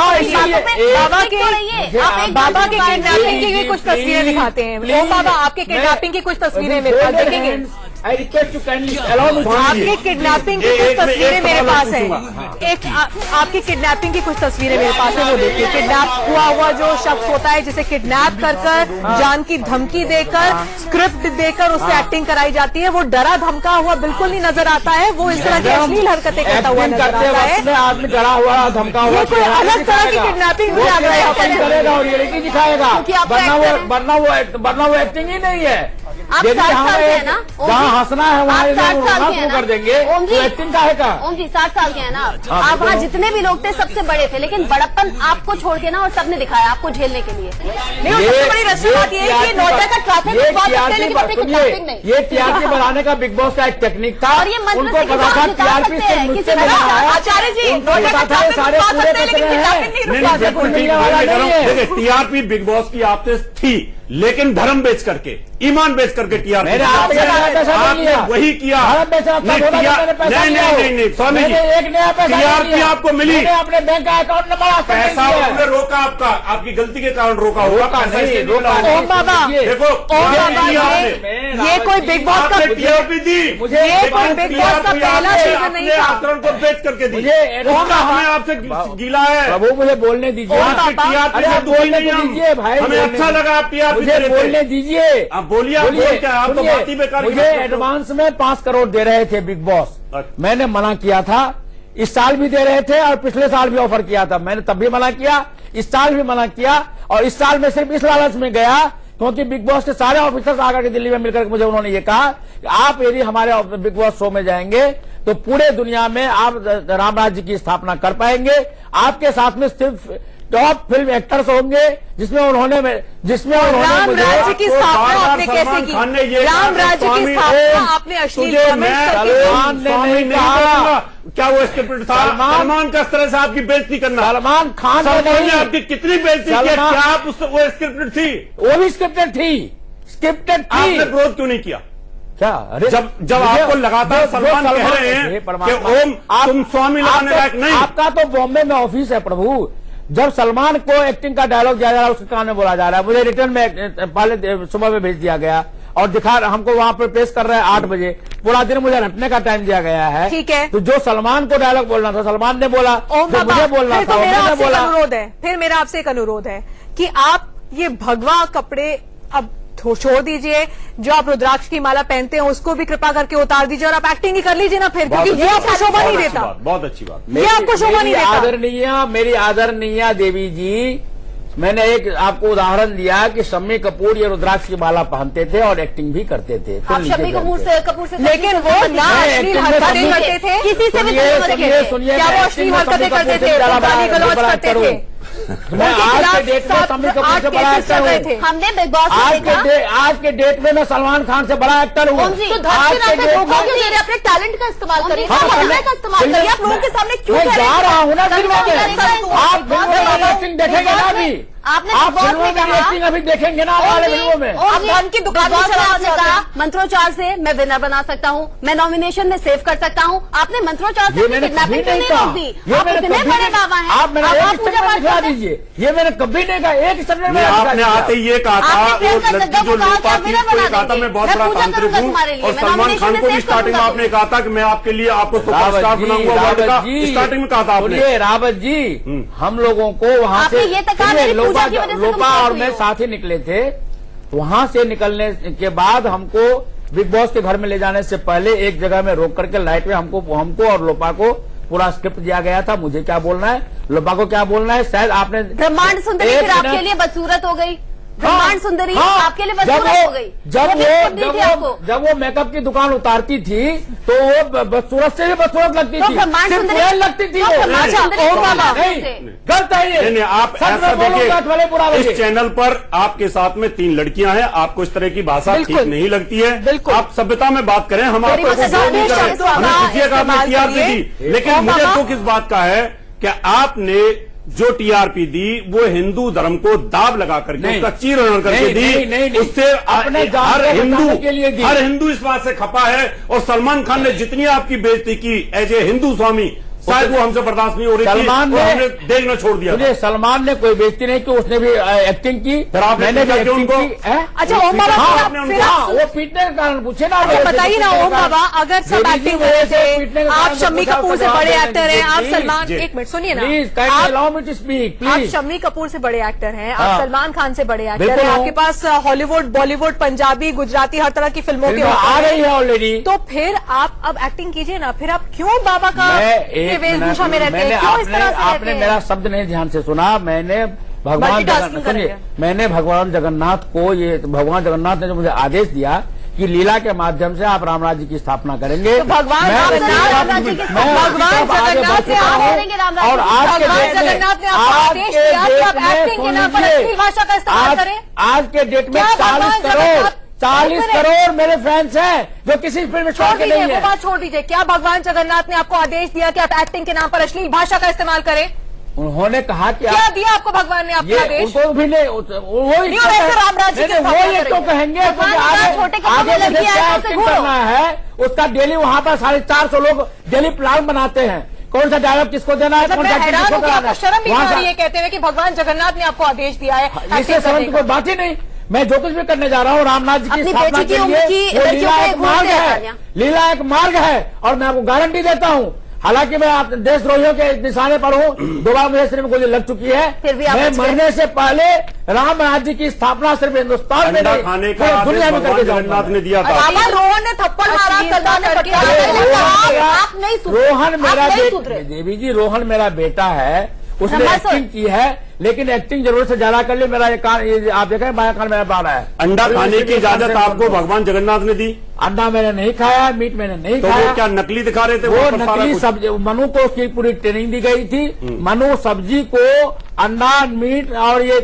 बाबा के किडनैपिंग की कुछ तस्वीरें दिखाते हैं। ओम बाबा, आपके किडनैपिंग की कुछ तस्वीरें मेरे पास देखेंगे। आपके किडनैपिंग की कुछ तस्वीरें मेरे पास है। आपकी किडनैपिंग की कुछ तस्वीरें मेरे पास है, वो देखिए। किडनैप हुआ जो शख्स होता है, जिसे किडनैप कर जान की धमकी देकर, स्क्रिप्ट देकर उससे एक्टिंग कराई जाती है, वो डरा धमका हुआ बिल्कुल नहीं नजर आता है। वो इस तरह की अश्लील हरकतें करता हुआ नजर आता है। आदमी डरा हुआ धमका हुआ, कोई अलग तरह की किडनैपिंग करेगा और रियलिटी दिखाएगा, वरना वो एक्टिंग ही नहीं है। आप 60 साल के हैं ना, जहाँ हंसना है वहाँ शुरू कर देंगे, तो एक्टिंग का है का? ओम जी 60 साल के हैं ना आप, वहाँ जितने भी लोग थे सबसे बड़े थे, लेकिन बड़प्पन आपको छोड़ के ना और सबने दिखाया आपको झेलने के लिए। नहीं, सबसे बड़ी रस्म बात ये है कि नोएडा का ट्रैफिक ये टीआरपी बढ़ाने का बिग बॉस का एक टेक्निक था, और ये उनको पता था टीआरपी से मुझसे आचार्य जी, सारे पूरे टीआरपी बिग बॉस की आपसे थी, लेकिन धर्म बेच करके, ईमान बेच करके टीआरपी आपने वही किया। नहीं स्वामी जी, एक नया टीआरपी आपको मिली, अपने बैंक का अकाउंट नंबर पैसा उन्होंने रोका, आपका आपकी गलती के कारण रोका होगा। ओम बाबा, देखो ये कोई बिग बॉस का टीआरपी दी, ये कोई बिग बॉस का पहला सीजन नहीं था। आचरण को बेच करके दी, हमें आपसे गीला है। प्रभु मुझे बोलने दीजिए, टीआरपी से दुखी नहीं दीजिए भाई, हमें अच्छा लगा आप टीआरपी मुझे बोलने दीजिए। आप बोलिए, आप तो बात ही बेकार। मुझे एडवांस में 5 करोड़ दे रहे थे बिग बॉस, मैंने मना किया था। इस साल भी दे रहे थे और पिछले साल भी ऑफर किया था, मैंने तब भी मना किया, इस साल भी मना किया। और इस साल में सिर्फ इस लालच में गया क्योंकि बिग बॉस के सारे ऑफिसर्स आकर के दिल्ली में मिलकर मुझे उन्होंने ये कहा कि आप यदि हमारे बिग बॉस शो में जाएंगे तो पूरे दुनिया में आप राम राज्य की स्थापना कर पाएंगे। आपके साथ में सिर्फ टॉप फिल्म एक्टर्स होंगे, जिसमें उन्होंने राम राज्य की स्थापना आपने कैसे की? राम राज्य की स्थापना आपने अश्लील सलमान ने नहीं कहा। क्या वो स्क्रिप्ट था? सलमान का इस तरह से आपकी बेइज्जती करना? सलमान खान ने आपकी कितनी बेइज्जती की? क्या आप वो स्क्रिप्टेड थी? वो भी स्क्रिप्टेड थी, स्क्रिप्टेड थी। आपने विरोध क्यों नहीं किया? क्या? अरे जब आपको लगातार सलमान कह रहे हैं कि ओम तुम स्वामी लगाने लायक नहीं। आपका तो बॉम्बे में ऑफिस है प्रभु, जब सलमान को एक्टिंग का डायलॉग दिया जा रहा है उसके कान में बोला जा रहा है, मुझे रिटर्न में पहले सुबह में भेज दिया गया और हमको वहां पर पेश कर रहे हैं 8 बजे, पूरा दिन मुझे रटने का टाइम दिया गया है। ठीक है, तो जो सलमान को डायलॉग बोलना था सलमान ने बोला, जो मुझे बोलना था मैंने बोला। फिर मेरा आपसे एक अनुरोध है कि आप ये भगवा कपड़े अब छोड़ दीजिए, जो आप रुद्राक्ष की माला पहनते हैं उसको भी कृपा करके उतार दीजिए और आप एक्टिंग ही कर लीजिए ना फिर, क्योंकि ये आपको शोभा नहीं देता। बहुत अच्छी बात, ये आपको शोभा नहीं देता। मेरी आदरणीय देवी जी, मैंने एक आपको उदाहरण दिया कि शम्मी कपूर ये रुद्राक्ष की माला पहनते थे और एक्टिंग भी करते थे। आप शम्मी कपूर से लेकिन वो ना अश्लील हरकतें करते थे, किसी से भी सुनिए, क्या वो अश्लील हरकतें करते थे, गाली गलौज करते थे? मैं आज के डेट में शम्मी कपूर से बड़ा एक्टर हूँ। हमने बिग बॉस आज के डेट में मैं सलमान खान से बड़ा एक्टर हूँ। अपने टैलेंट का इस्तेमाल करिए, का इस्तेमाल करिए, आप लोगों के सामने क्यों जा रहा हूँ ना फिल्मों में, आप फिल्मों में एक्टिंग देखेंगे ना अभी, आप फिल्मों में एक्टिंग अभी देखेंगे ना हमारे फिल्मों में। अब धन की दुकान ने कहा मंत्रोच्चार से मैं विनर बना सकता हूँ, मैं नॉमिनेशन में सेव कर सकता हूँ। आपने मंत्रोच्चार से किडनैपिंग क्यों नहीं रोक दी? आप इतने बड़े बाबा हैं, आप मेरा एक स्टेटमेंट दिखा दीजिए। ये मैंने कभी नहीं कहा, एक स्टेटमेंट में आपने आते ही ये कहा था, वो लड़की जो लोपा थी उसको कहा था मैं बहुत बड़ा तांत्रिक हूँ, और सलमान खान को भी स्टार्टिंग में आपने कहा था कि मैं आपके लिए आपको सुपरस्टार बनाऊंगा वर्ल्ड का, स्टार्टिंग में कहा था आपने। रावत जी, हम लोगों को वहाँ से लोपा और मैं साथ ही निकले थे, वहां से निकलने के बाद हमको बिग बॉस के घर में ले जाने से पहले एक जगह में रोक करके लाइट में हमको और लोपा को पूरा स्क्रिप्ट दिया गया था, मुझे क्या बोलना है, लोपा को क्या बोलना है। शायद आपने ब्रह्मांड सुंदरी फिर आपके लिए बदसूरत हो गई, ब्रह्मांड सुंदरी आपके लिए बदसूरत हो गई। जब वो मेकअप की दुकान उतारती थी तो वो बदसूरत से भी बदसूरत लगती थी, लगती थी। गलत है ये, आप ऐसा देखिए, इस चैनल पर आपके साथ में 3 लड़कियां हैं, आपको इस तरह की भाषा ठीक नहीं लगती है। आप सभ्यता में बात करें, हम आपको नहीं करें, हमें खुशियां का आपने टीआरपी दी, लेकिन मुझे दुख इस बात का है कि आपने जो टीआरपी दी वो हिंदू धर्म को दाब लगा करके उसका चीरहरण करके दी, उससे हर हिंदू इस बात से खपा है। और सलमान खान ने जितनी आपकी बेइज्जती की एज ए हिंदू स्वामी, शायद वो हमसे बर्दाश्त नहीं हो रही थी, हमने देखना छोड़ दिया। सलमान ने कोई बेइज्जती नहीं की, उसने भी एक्टिंग की, मैंने भी उनको। अच्छा ओम बाबा, वो पीटने के कारण पूछे ना, बताइए ना ओम बाबा, अगर सब एक्टिंग कर रहे थे, आप शम्मी कपूर से बड़े एक्टर हैं, आप सलमान, एक मिनट सुनिए ना, आप शम्मी कपूर से बड़े एक्टर हैं, आप सलमान खान से बड़े एक्टर हैं, आपके पास हॉलीवुड, बॉलीवुड, पंजाबी, गुजराती हर तरह की फिल्मों के आ रही है ऑलरेडी, तो फिर आप अब एक्टिंग कीजिए ना, फिर आप क्यों बाबा का वेशभूषा में रहते हैं? आपने मेरा शब्द नहीं ध्यान से सुना, मैंने भगवान जगन्नाथ को, ये भगवान जगन्नाथ ने जो मुझे आदेश दिया कि लीला के माध्यम से आप राम राज्य की स्थापना करेंगे, तो भगवान जगन्नाथ और आज के डेट में 40 करोड़ मेरे फैंस हैं जो किसी फिल्म में छोड़ नहीं है। वो बात छोड़ दीजिए, क्या भगवान जगन्नाथ ने आपको आदेश दिया कि आप एक्टिंग के नाम पर अश्लील भाषा का इस्तेमाल करें? उन्होंने कहा कि क्या दिया आपको भगवान ने आपका आदेश? उनको भी नहीं, राम राज्य वो ये तो कहेंगे आगे क्या एक्टिंग करना है, उसका डेली वहाँ पर 450 लोग डेली प्लान बनाते हैं, कौन सा डायलॉग किसको देना है, कौन सा शर्म भी आ रही है, कहते हुए कि भगवान जगन्नाथ ने आपको आदेश दिया है। इससे शर्म की कोई बात ही नहीं, मैं जो कुछ भी करने जा रहा हूँ रामनाथ जी की स्थापना के लिए, लीला एक मार्ग है, लीला एक मार्ग है, और मैं आपको गारंटी देता हूँ, हालांकि मैं देशद्रोहियों के निशाने पर हूँ, 2 बार मुझे सिर्फ गोली लग चुकी है, मैं मरने से पहले राम राज्य की स्थापना सिर्फ हिंदुस्तान में नहीं दुनिया में करके जगन्नाथ ने दिया था। रोहन ने थप्पड़ मारा, आप नहीं सुधरे, रोहन मेरा देवी जी, रोहन मेरा बेटा है, उसने एक्टिंग की है, लेकिन एक्टिंग जरूरत से ज्यादा कर ले। मेरा ये कान, आप देखें बाया कान मेरा बाड़ा है। अंडा खाने की इजाजत आपको भगवान जगन्नाथ ने दी? अंडा मैंने नहीं खाया, मीट मैंने नहीं खाया। वो क्या नकली दिखा रहे थे? वो नकली सब्जी, मनु को उसकी पूरी ट्रेनिंग दी गई थी, मनु सब्जी को अंडा, मीट और ये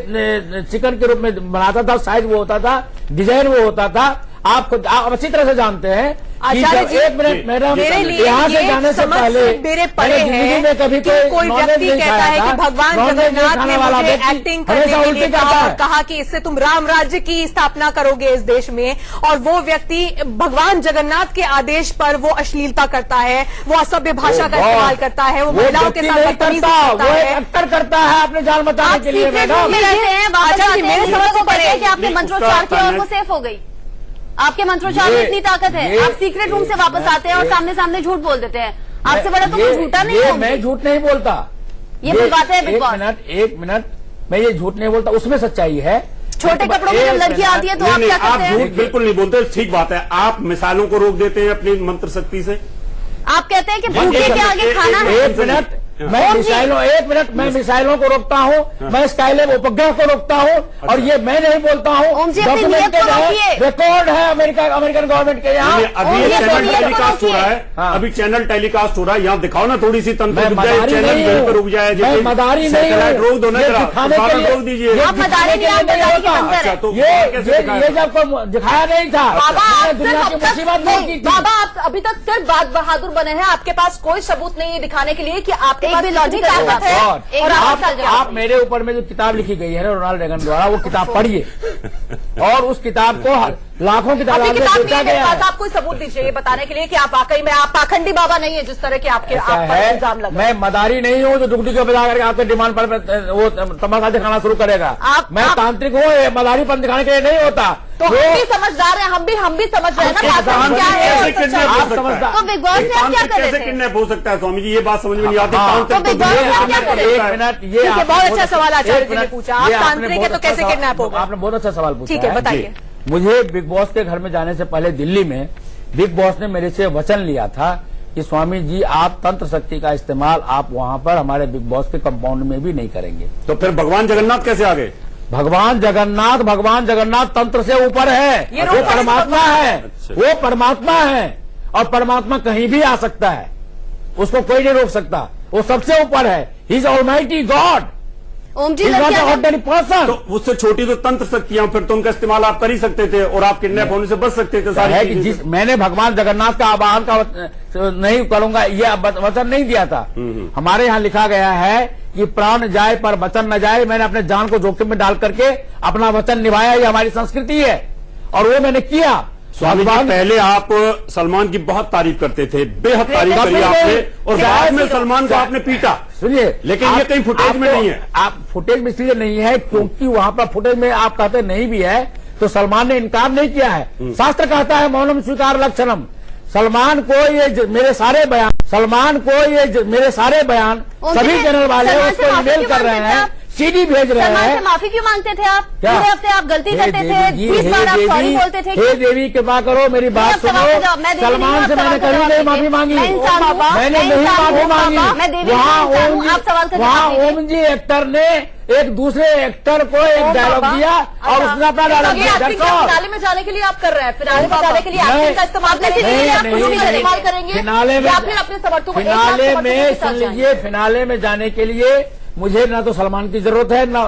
चिकन के रूप में बनाता था, साइज वो होता था, डिजाइन वो होता था, आप अच्छी तरह से जानते हैं। एक मिनट मैडम, यहाँ से जाने से पहले मेरे जिंदगी में कभी कोई व्यक्ति कहता है कि भगवान जगन्नाथ ने मुझे एक्टिंग करने के लिए कहा कि इससे तुम राम राज्य की स्थापना करोगे इस देश में, और वो व्यक्ति भगवान जगन्नाथ के आदेश पर वो अश्लीलता करता है, वो असभ्य भाषा का इस्तेमाल करता है, वो महिलाओं के साथ बदतमीजी करता है, एक्टर करता है अपने जान बचाने के लिए। मैडम मेरे समझ को पड़े कि आपने मंत्रोच्चार किया और वो सेफ हो गई। आपके मंत्रोच्चार में इतनी ताकत है, आप सीक्रेट रूम से वापस आते हैं और सामने सामने झूठ बोल देते हैं। आपसे बड़ा तो कोई झूठा नहीं है। मैं झूठ नहीं बोलता, ये बातें हैं बिग बॉस। एक मिनट, मैं ये झूठ नहीं बोलता, उसमें सच्चाई है। छोटे कपड़ों में जब लड़की आती है तो आप क्या करते हैं? झूठ बिल्कुल नहीं बोलते, ठीक बात है। आप मिसालों को रोक देते हैं अपनी मंत्र शक्ति से। आप कहते हैं कि भूखे के आगे खाना है। एक मिनट, मैं मिसाइलों, एक मिनट, मैं मिसाइलों को रोकता हूँ, मैं स्काईलैब उपग्रह को रोकता हूँ, और ये मैं नहीं बोलता हूँ, डॉक्यूमेंटेड है, रिकॉर्ड है अमेरिकन गवर्नमेंट के यहाँ। अभी ये चैनल टेलीकास्ट हो रहा है, अभी चैनल टेलीकास्ट हो रहा है, यहाँ दिखाओ ना थोड़ी सी तंत्र चैनल रुक जाए, मदारी नहीं रोक दो ना, रोक दीजिए। अच्छा, तो ये जब दिखाया नहीं था, दुनिया की मुसीबत नहीं की थी। बाबा, आप अभी तक सिर्फ बाग बहादुर बने हैं, आपके पास कोई सबूत नहीं है दिखाने के लिए कि आपके पास लॉजिक है। और आप मेरे ऊपर में जो किताब लिखी गई है ना रोनाल्ड रेगन द्वारा, वो किताब पढ़िए, और उस किताब को लाखों की तादाद में बेचा गया है। आप कोई सबूत दीजिए ये बताने के लिए कि आप वाकई में आप पाखंडी बाबा नहीं है, जिस तरह के आपके आप पर इल्जाम लगा। मैं मदारी नहीं हूँ जो दुगड़ी को बजा करके आपके डिमांड पर वो तमाशा दिखाना शुरू करेगा। मैं तांत्रिक हूँ, मदारीपन दिखाने के लिए नहीं होता। तो हम भी समझदार हैं, हम भी समझ रहे हैं ना बात क्या है। आप समझदार, तो बिग बॉस में आप क्या कर रहे थे? कैसे किडनैप हो सकता है स्वामी जी, ये बात समझ में नहीं आती। तो बिग बॉस में आप क्या कर रहे थे? एक मिनट, ये बहुत अच्छा सवाल आचार्य जी ने पूछा, आप तांत्रिक है तो कैसे किडनैप होगा? आपने बहुत अच्छा सवाल पूछा। ठीक है, बताइए। मुझे बिग बॉस के घर में जाने से पहले दिल्ली में बिग बॉस ने मेरे से वचन लिया था कि स्वामी जी आप तंत्र शक्ति का इस्तेमाल आप वहां पर हमारे बिग बॉस के कंपाउंड में भी नहीं करेंगे। तो फिर भगवान जगन्नाथ कैसे आ गए? भगवान जगन्नाथ तंत्र से ऊपर है, वो परमात्मा है। वो परमात्मा है, और परमात्मा कहीं भी आ सकता है, उसको कोई नहीं रोक सकता, वो सबसे ऊपर है। He is almighty God. Om ji, तो उससे छोटी तो तंत्र शक्तियां, फिर तो उनका इस्तेमाल आप कर ही सकते थे और आप किडनैप होने से बच सकते थे। सारी है कि जिस मैंने भगवान जगन्नाथ का आवाहन का नहीं करूंगा ये वचन नहीं दिया था। हमारे यहाँ लिखा गया है कि प्राण जाए पर वचन न जाए। मैंने अपने जान को जोखिम में डाल करके अपना वचन निभाया, ये हमारी संस्कृति है, और वो मैंने किया। स्वामी जी, पहले आप सलमान की बहुत तारीफ करते थे, बेहद तारीफ करी आपने, और बाद में सलमान को आपने पीटा। सुनिए, लेकिन ये कहीं फुटेज में नहीं है। आप फुटेज में इसलिए नहीं है क्योंकि वहां पर फुटेज में आप कहते नहीं भी है, तो सलमान ने इनकार नहीं किया है। शास्त्र कहता है मौनम स्वीकार लक्षणम। सलमान को ये मेरे सारे बयान सभी चैनल वाले उसको ईमेल कर रहे हैं, सीडी भेज रहे हैं। माफी क्यों मांगते थे आप? पूरे हफ्ते आप गलती करते थे, 20 बार आप सॉरी बोलते थे। हे देवी कृपा करो, मेरी बात सुनो। सलमान से मैंने कभी नहीं माफी मांगी, मैंने नहीं माफी मांगी। वहाँ ओम जी एक्टर ने एक दूसरे एक्टर को एक डायलॉग दिया और उसने अपना डायलॉग दिया। फिनाले में जाने के लिए आप कर रहे हैं, फिनाले में जाने के लिए एक्टिंग का इस्तेमाल करेंगे। फिनाले में अपने समर्थकों फिनाले में सुन लीजिए, फिनाले में जाने के लिए मुझे ना तो सलमान की जरूरत है ना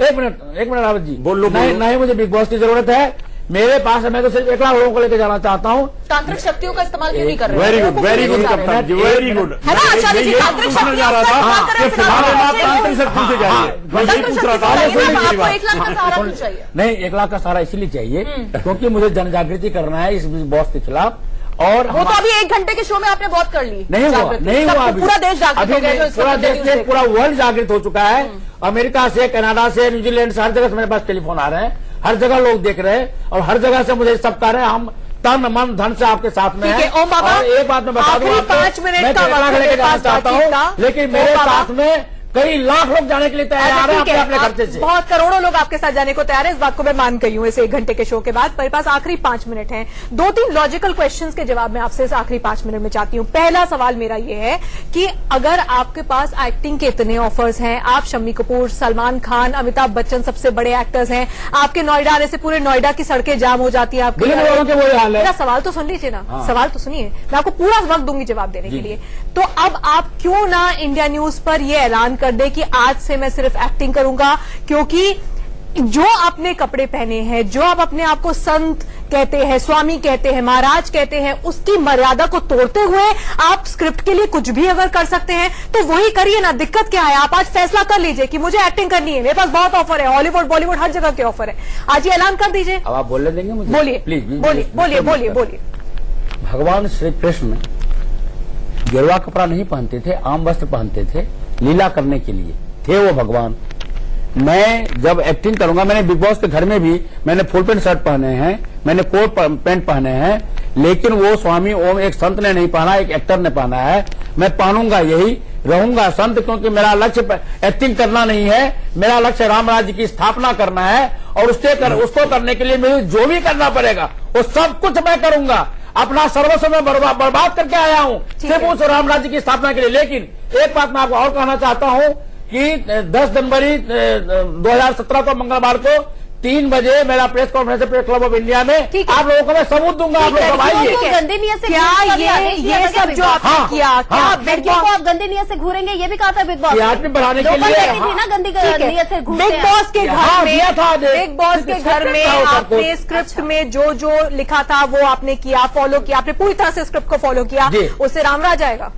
एक मिनट रावत जी बोलो। ना ही मुझे बिग बॉस की जरूरत है। मेरे पास है, मैं तो सिर्फ 1 लाख लोगों को लेकर जाना चाहता हूँ। तांत्रिक शक्तियों का इस्तेमाल क्यों नहीं कर रहे? वेरी गुड, वेरी गुड कप्तान जी, वेरी गुड। है ना आचार्य जी, तांत्रिक शक्तियों जा रहा था, तांत्रिक शक्ति से जाइए। मैं यही पूछ रहा था, आपको 1 लाख का सहारा क्यों चाहिए? नहीं, 1 लाख का सहारा इसीलिए चाहिए क्योंकि मुझे जन जागृति करना है इस बिग बॉस के खिलाफ। और वो तो अभी 1 घंटे के शो में आपने बहुत कर ली। नहीं हुआ पूरा देश जागृत हो गया, पूरा देश से पूरा वर्ल्ड जागृत हो चुका है। अमेरिका से, कनाडा से, न्यूजीलैंड से, हर जगह से मेरे पास टेलीफोन आ रहे हैं, हर जगह लोग देख रहे हैं और हर जगह से मुझे सब कह रहे हैं हम तन मन धन से आपके साथ में हैं। ओम बाबा, और एक बात मैं बता दूं, 5 मिनट का बड़ा लेके जाना चाहता हूँ, लेकिन मेरे साथ में कई लाख लोग जाने के लिए तैयार हैं अपने खर्चे से। बहुत करोड़ों लोग आपके साथ जाने को तैयार है, इस बात को मैं मान गई हूं इस 1 घंटे के शो के बाद। मेरे पास आखिरी 5 मिनट हैं। 2-3 लॉजिकल क्वेश्चंस के जवाब मैं आपसे इस आखिरी 5 मिनट में चाहती हूं। पहला सवाल मेरा ये है कि अगर आपके पास एक्टिंग के इतने ऑफर्स हैं, आप शम्मी कपूर, सलमान खान, अमिताभ बच्चन सबसे बड़े एक्टर्स हैं, आपके नोएडा आने से पूरे नोएडा की सड़कें जाम हो जाती है आपके। मेरा सवाल तो सुन लीजिए ना, सवाल तो सुनिए, मैं आपको पूरा वक्त दूंगी जवाब देने के लिए। तो अब आप क्यों ना इंडिया न्यूज पर यह ऐलान कर दे कि आज से मैं सिर्फ एक्टिंग करूंगा, क्योंकि जो आपने कपड़े पहने हैं, जो आप अपने आप को संत कहते हैं, स्वामी कहते हैं, महाराज कहते हैं, उसकी मर्यादा को तोड़ते हुए आप स्क्रिप्ट के लिए कुछ भी अगर कर सकते हैं तो वही करिए ना। दिक्कत क्या है? आप आज फैसला कर लीजिए कि मुझे एक्टिंग करनी है, मेरे पास बहुत ऑफर है, हॉलीवुड बॉलीवुड हर जगह के ऑफर है, आज ये ऐलान कर दीजिए। अब आप बोलने देंगे मुझे? बोलिए प्लीज, बोलिए। भगवान श्री कृष्ण गेरुआ कपड़ा नहीं पहनते थे, आम वस्त्र पहनते थे, लीला करने के लिए थे वो भगवान। मैं जब एक्टिंग करूंगा, मैंने बिग बॉस के घर में भी मैंने फुल पैंट शर्ट पहने हैं, मैंने कोट पैंट पहने हैं, लेकिन वो स्वामी ओम एक संत ने नहीं पहना, एक एक्टर ने पहना है। मैं पहनूंगा, यही रहूंगा संत, क्योंकि मेरा लक्ष्य एक्टिंग करना नहीं है, मेरा लक्ष्य राम राज्य की स्थापना करना है और उसको करने के लिए मुझे जो भी करना पड़ेगा वो सब कुछ मैं करूंगा। अपना सर्वस्व में बर्बाद करके आया हूँ सिर्फ उस राम राज्य की स्थापना के लिए। लेकिन एक बात मैं आपको और कहना चाहता हूँ कि 10 जनवरी 2017 को मंगलवार को 3 बजे मेरा press conference press club of India में आप लोगों को मैं सबूत दूंगा। आप लोग आइए। गंदी नियत से क्या ये सब जो आपने किया, क्या लड़कियों को आप गंदी नियत से घूरेंगे, ये भी कहा था बिग बॉस आदमी बढ़ाने के लिए थी ना गंदी नियत से घूरते बिग बॉस के घर में, बिग बॉस के घर में आपने स्क्रिप्ट में जो लिखा था वो आपने किया, फॉलो किया, आपने पूरी तरह से स्क्रिप्ट को फॉलो किया, उससे रामराज आएगा।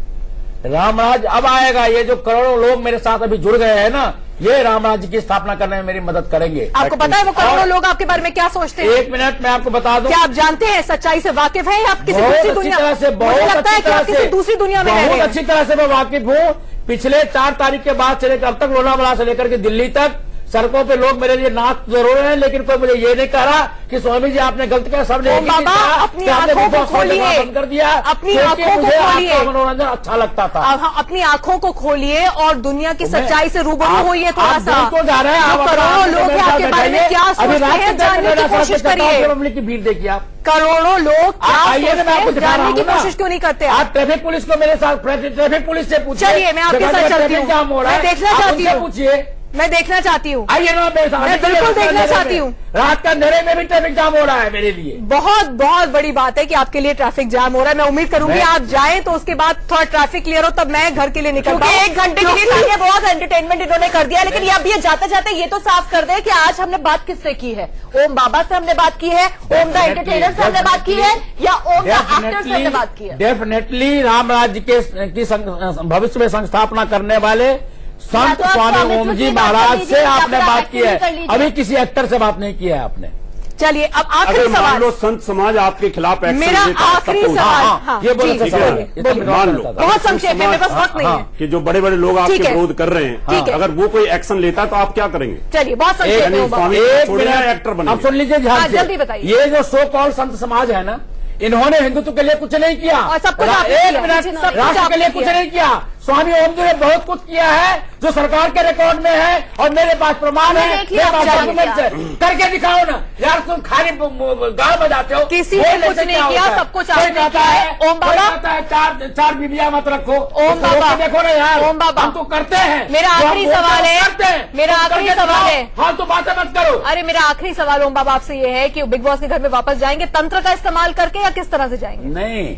रामराज अब आएगा। ये जो करोड़ों लोग मेरे साथ अभी जुड़ गए हैं ना, ये रामराज्य की स्थापना करने में मेरी मदद करेंगे। आपको पता है वो करोड़ों लोग आपके बारे में क्या सोचते हैं? 1 मिनट मैं आपको बता दूं। क्या आप जानते हैं, सच्चाई से वाकिफ हैं या आप किसी दूसरी दुनिया से मुझे लगता है कि आप किसी दूसरी दुनिया में रह रहे हैं। बहुत अच्छी तरह से मैं वाकिफ हूँ। पिछले 4 तारीख के बाद से लेकर अब तक लोनावाला से लेकर के दिल्ली तक सड़कों पे लोग मेरे लिए नाच जरूर हैं, लेकिन कोई मुझे ये नहीं कह रहा कि स्वामी जी आपने गलत किया। सबने बाबा अपनी आंखों को खोलिए, बंद कर दिया, अपनी आंखों को खोलिए, मनोरंजन अच्छा लगता था। अपनी आंखों को खोलिए और दुनिया की सच्चाई से रूबरू होइए थोड़ा सा। तो जा रहे हैं करोड़ों लोग आपके बारे में क्या सोचते हैं जानने की कोशिश करिए। पब्लिक की भीड़ देखिए आप, करोड़ों लोग आइए ना, मैं आपको दिखा रहा जानने की हूं ना। कोशिश क्यों नहीं करते? आप ट्रैफिक पुलिस को मेरे साथ ट्रैफिक पुलिस से पूछिए। चलिए मैं आपके साथ चलती हूँ, मैं देखना चाहती हूँ, पूछिए, मैं देखना चाहती हूँ। आइए ना मेरे साथ, मैं बिल्कुल देखना चाहती हूँ। रात का अंधेरे में भी ट्रैफिक जाम हो रहा है मेरे लिए। बहुत बहुत बड़ी बात है कि आपके लिए ट्रैफिक जाम हो रहा है। मैं उम्मीद करूंगी आप जाएं तो उसके बाद थोड़ा ट्रैफिक क्लियर हो, तब मैं घर के लिए निकल पाऊं। 1 घंटे के लिए ये बहुत एंटरटेनमेंट इन्होंने कर दिया, लेकिन अब ये जाते जाते ये तो साफ कर दे कि आज हमने बात किससे की है। ओम बाबा से हमने बात की है, ओम द एंटरटेनर से हमने बात की है, या ओम द एक्टर से हमने बात की है। डेफिनेटली राम राज्य की भविष्य में संस्थापना करने वाले संत स्वामी ओम जी महाराज से आपने बात की है, अभी किसी एक्टर से बात नहीं की है आपने। चलिए अब आखिरी अगर मान सवाल, लो संत समाज आपके खिलाफ एक्शन मेरा लेता है, आखिरी तब तो- सवाल, ये बहुत जी, अच्छा सवाल है। मान लो बहुत संक्षेप में, मेरे पास वक्त नहीं है। कि जो बड़े बड़े लोग आपके ठीक है। विरोध कर रहे हैं, अगर वो कोई एक्शन लेता तो आप क्या करेंगे? चलिए बहुत संक्षेप में यानी स्वामी एक छोड़िए मिनट एक्टर बने। अब सुन लीजिए ध्यान हाँ, से। जल्दी बताइए। ये जो सो कॉल संत समाज है ना, इन्होंने हिंदुत्व के लिए कुछ नहीं किया, और सब कुछ आपने एक किया। मिनट सब कुछ राष्ट्र के आपने लिए कुछ किया। नहीं किया। स्वामी ओम जी ने बहुत कुछ किया है जो सरकार के रिकॉर्ड में है, और मेरे पास प्रमाण है, देख लिया, मेरे पास आप डॉक्यूमेंट्स है। करके दिखाओ ना यार, तुम खाली गाँव बजाते हो। किसी ने बोलने कुछ से नहीं क्या किया, होता है? सब कुछ कोई आपने कहता किया है, है। ओम कोई बाबा, कहता है चार बीबियां मत रखो। ओम बाबा, देखो ना यार, ओम बाबा, हम तो करते हैं। मेरा जो हम आखिरी बोलते हैं, सवाल है, करते हैं। मेरा तुम आखिरी करके सवाल दिखाओ। है। हाँ तो बातें मत करो। अरे मेरा आखिरी सवाल ओम बाबा आपसे ये है कि बिग बॉस के घर में वापस जाएंगे तंत्र का इस्तेमाल करके या किस तरह से जाएंगे? नहीं,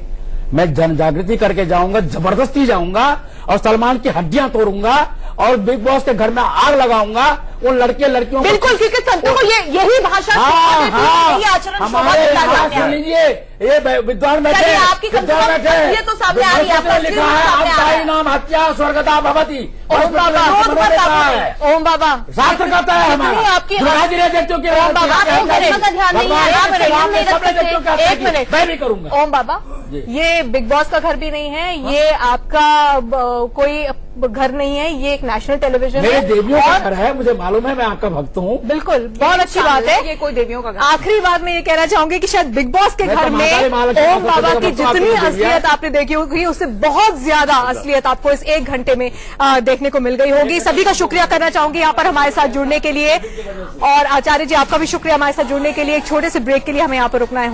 मैं जन जागृति करके जाऊंगा, जबरदस्ती जाऊंगा और सलमान की हड्डियां तोड़ूंगा और बिग बॉस के घर में आग लगाऊंगा उन लड़के लड़कियों को। बिल्कुल, क्योंकि संतों को यही भाषा यही आचरण हमारे सुन लीजिए, ये विद्वान बैठे, चलिए, आपकी कम से कम असलियत तो सामने आ रही है, आपका लिखा है, सामने आ रहा है। आपका नाम हत्या स्वर्गता भवती। ओम बाबा, ओम बाबा, शास्त्र कहता है हमारा। आपकी व्यक्तियों के ओम बाबा, आपको धर्म का ध्यान नहीं है, आप ध्यान नहीं रख सकते। एक मिनट, मैं भी करूंगा। ओम बाबा, ये बिग बॉस का घर भी नहीं है, ये आपका कोई घर नहीं है, ये एक नेशनल टेलीविजन मेरे है देवियों का और घर है, मुझे मालूम है, मैं आपका भक्त हूँ। बिल्कुल बहुत अच्छी बात है। ये कोई देवियों का घर। आखिरी बात मैं ये कहना चाहूंगी कि शायद बिग बॉस के मैं घर तो में महाकाली माँ लक्ष्मी ओम बाबा की सरस्वती का जितनी भक्त हूँ, असलियत आपने देखी होगी उससे बहुत ज्यादा असलियत आपको इस 1 घंटे में देखने को मिल गई होगी। सभी का शुक्रिया करना चाहूंगी यहाँ पर हमारे साथ जुड़ने के लिए, और आचार्य जी आपका भी शुक्रिया हमारे साथ जुड़ने के लिए। एक छोटे से ब्रेक के लिए हमें यहाँ पर रुकना है।